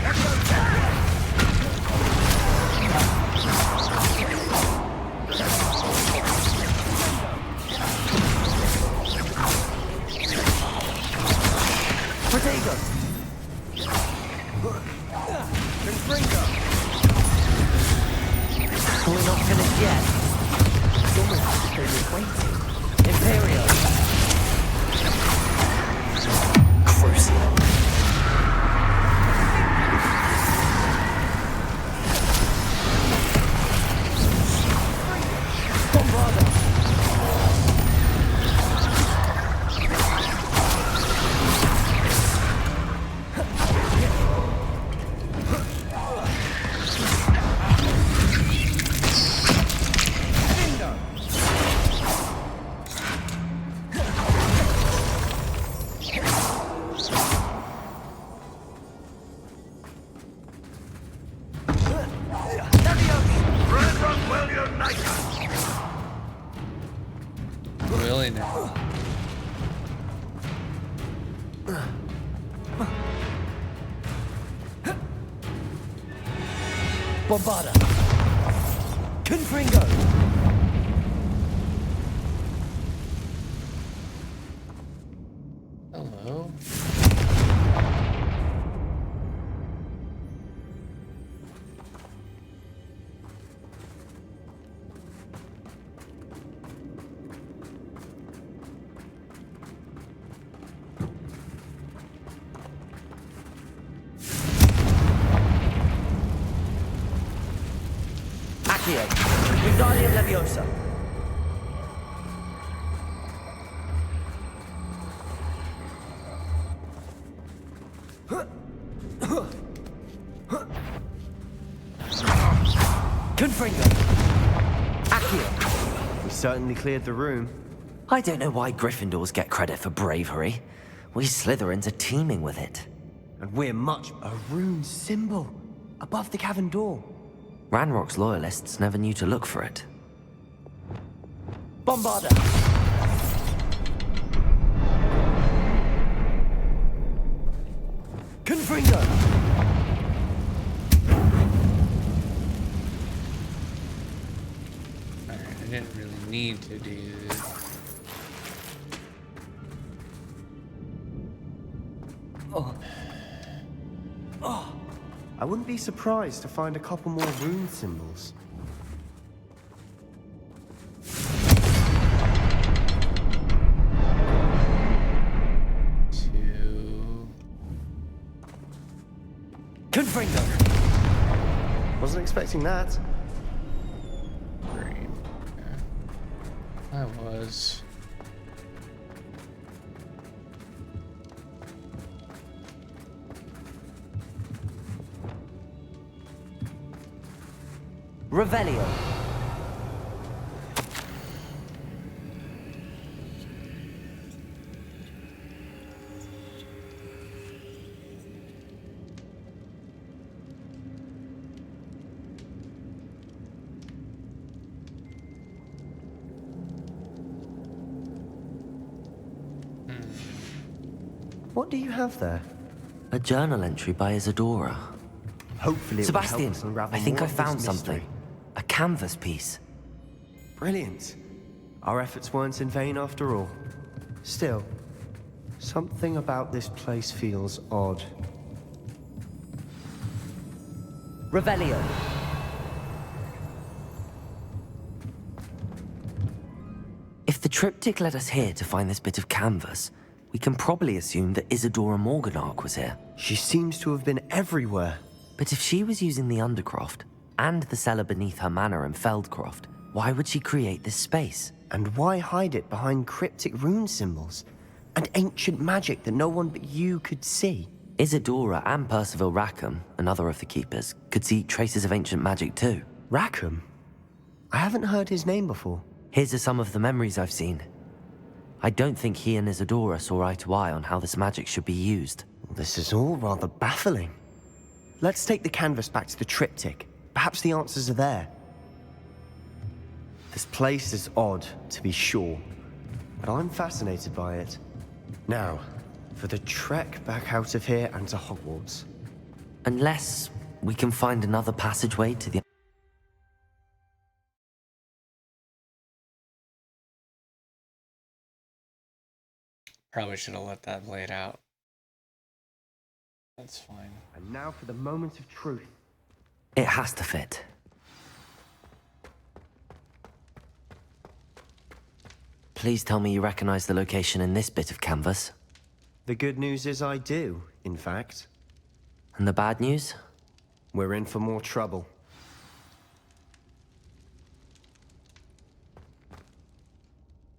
Speaker 5: Protego. Confringo. We're not finished yet. It's almost as if they were waiting. Imperial. Crucial. Bombarda.
Speaker 1: Really now.
Speaker 5: Bombarda. Confringo.
Speaker 1: Hello.
Speaker 5: Accio. Wingardium Leviosa. Confringo. Accio.
Speaker 2: We certainly cleared the room.
Speaker 4: I don't know why Gryffindors get credit for bravery. We Slytherins are teeming with it.
Speaker 2: And we're much...
Speaker 5: A rune symbol above the cavern door.
Speaker 4: Ranrock's loyalists never knew to look for it.
Speaker 5: Bombarda. Confringo.
Speaker 1: Alright, I didn't really need to do this.
Speaker 2: I wouldn't be surprised to find a couple more rune symbols. expecting that.
Speaker 1: Great. Yeah. I was.
Speaker 4: Revelio.
Speaker 2: What do you have there?
Speaker 4: A journal entry by Isadora.
Speaker 2: Hopefully it
Speaker 4: Sebastian,
Speaker 2: will help us unravel
Speaker 4: I think
Speaker 2: more
Speaker 4: I
Speaker 2: of this
Speaker 4: found something.
Speaker 2: mystery.
Speaker 4: A canvas piece.
Speaker 2: Brilliant. Our efforts weren't in vain after all. Still, something about this place feels odd.
Speaker 4: Revelio. If the triptych led us here to find this bit of canvas, we can probably assume that Isadora Morganark was here.
Speaker 2: She seems to have been everywhere.
Speaker 4: But if she was using the Undercroft and the cellar beneath her manor in Feldcroft, why would she create this space?
Speaker 2: And why hide it behind cryptic rune symbols? And ancient magic that no one but you could see?
Speaker 4: Isadora and Percival Rackham, another of the keepers, could see traces of ancient magic too.
Speaker 2: Rackham? I haven't heard his name before.
Speaker 4: Here's some of the memories I've seen. I don't think he and Isadora saw eye to eye on how this magic should be used.
Speaker 2: This is all rather baffling. Let's take the canvas back to the triptych. Perhaps the answers are there. This place is odd, to be sure, but I'm fascinated by it. Now, for the trek back out of here and to Hogwarts.
Speaker 4: Unless we can find another passageway to the...
Speaker 1: Probably should have let that play it out. That's fine.
Speaker 2: And now for the moment of truth.
Speaker 4: It has to fit. Please tell me you recognize the location in this bit of canvas.
Speaker 2: The good news is I do, in fact.
Speaker 4: And the bad news?
Speaker 2: We're in for more trouble.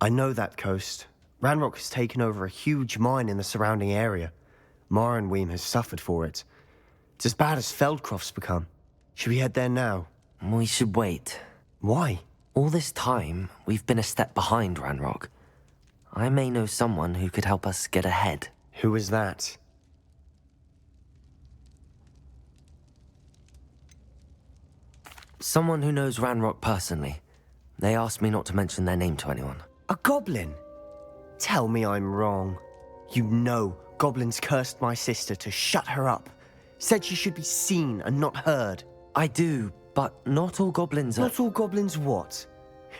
Speaker 2: I know that coast. Ranrock has taken over a huge mine in the surrounding area. Mornweem has suffered for it. It's as bad as Feldcroft's become. Should we head there now?
Speaker 4: We should wait.
Speaker 2: Why?
Speaker 4: All this time, we've been a step behind Ranrock. I may know someone who could help us get ahead.
Speaker 2: Who is that?
Speaker 4: Someone who knows Ranrock personally. They asked me not to mention their name to anyone.
Speaker 2: A goblin? Tell me I'm wrong. You know goblins cursed my sister to shut her up. Said she should be seen and not heard.
Speaker 4: I do, but not all goblins are...
Speaker 2: Not all goblins what?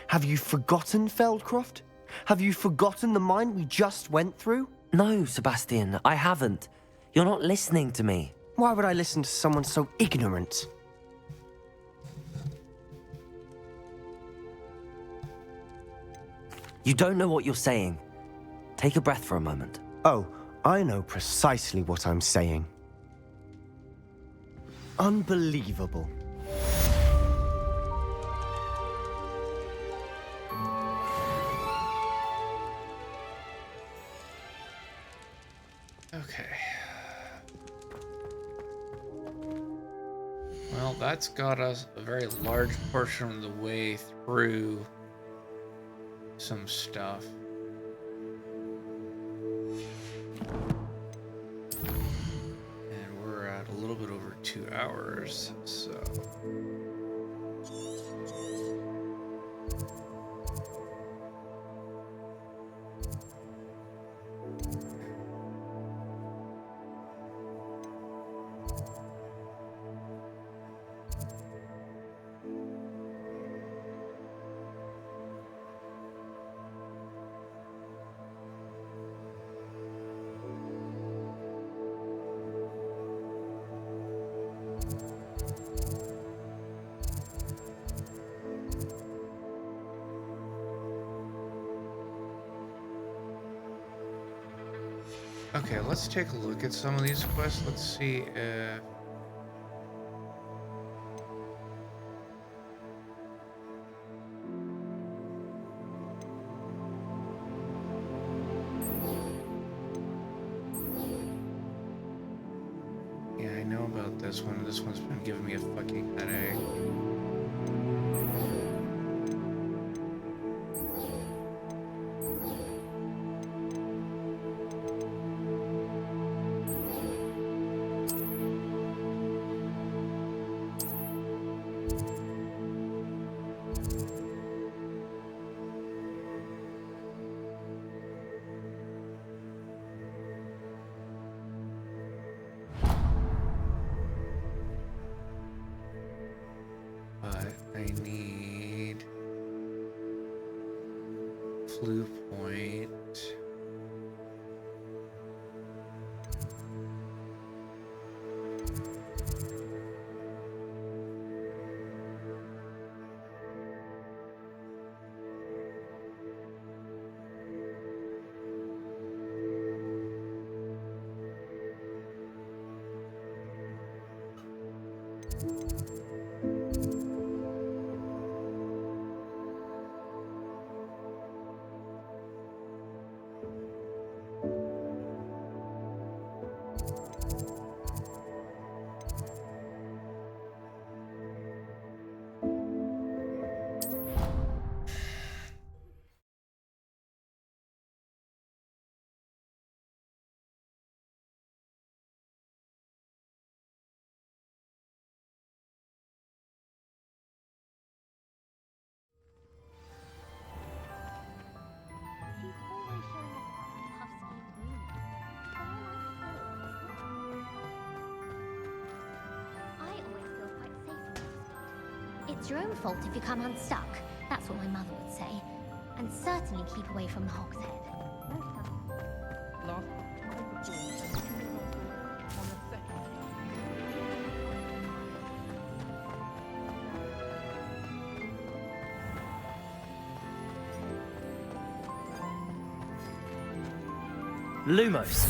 Speaker 2: Have you forgotten Feldcroft? Have you forgotten the mine we just went through?
Speaker 4: No, Sebastian, I haven't. You're not listening to me.
Speaker 2: Why would I listen to someone so ignorant?
Speaker 4: You don't know what you're saying. Take a breath for a moment.
Speaker 2: Oh, I know precisely what I'm saying. Unbelievable.
Speaker 1: Okay. Well, that's got us a very large portion of the way through some stuff. And we're at a little bit over 2 hours, so... Okay, let's take a look at some of these quests. Let's see if... this one. This one's been giving me a fucking headache. But I need flu point.
Speaker 14: It's your own fault if you come unstuck. That's what my mother would say. And certainly keep away from the Hog's Head.
Speaker 6: Lumos.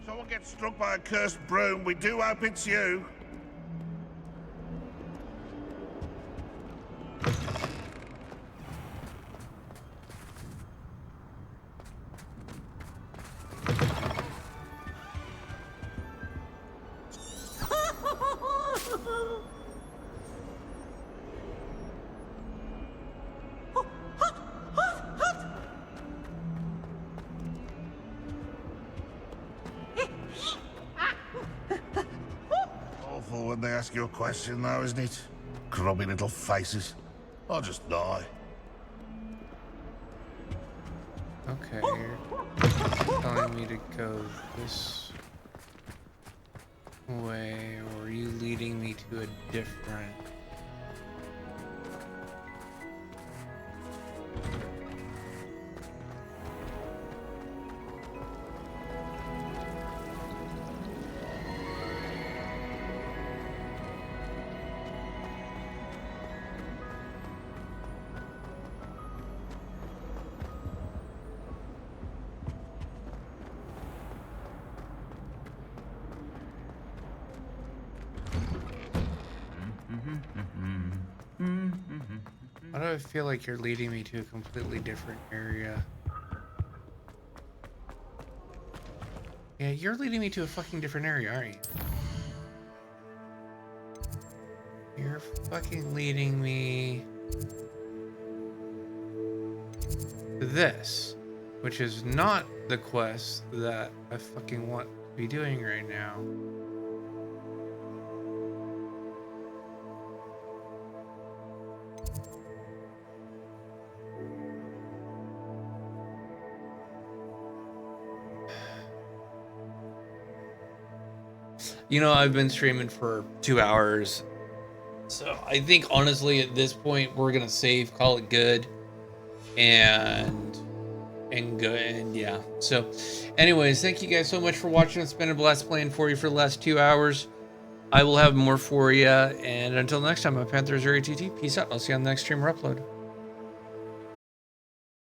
Speaker 13: Someone gets struck by a cursed broom, we do hope it's you. Awful when they ask you a question though, isn't it? Grubby little faces. I'll just die.
Speaker 1: Okay, you're telling me to go this way, or are you leading me to a different... Why do I feel like you're leading me to a completely different area? Yeah, you're leading me to a fucking different area, aren't you? You're fucking leading me to this, which is not the quest that I fucking want to be doing right now. You know, I've been streaming for 2 hours, so I think honestly at this point we're gonna save, call it good, and yeah. So, anyways, thank you guys so much for watching. It's been a blast playing for you for the last 2 hours. I will have more for you, and until next time, I'm Panther0TT. Peace out. I'll see you on the next stream or upload.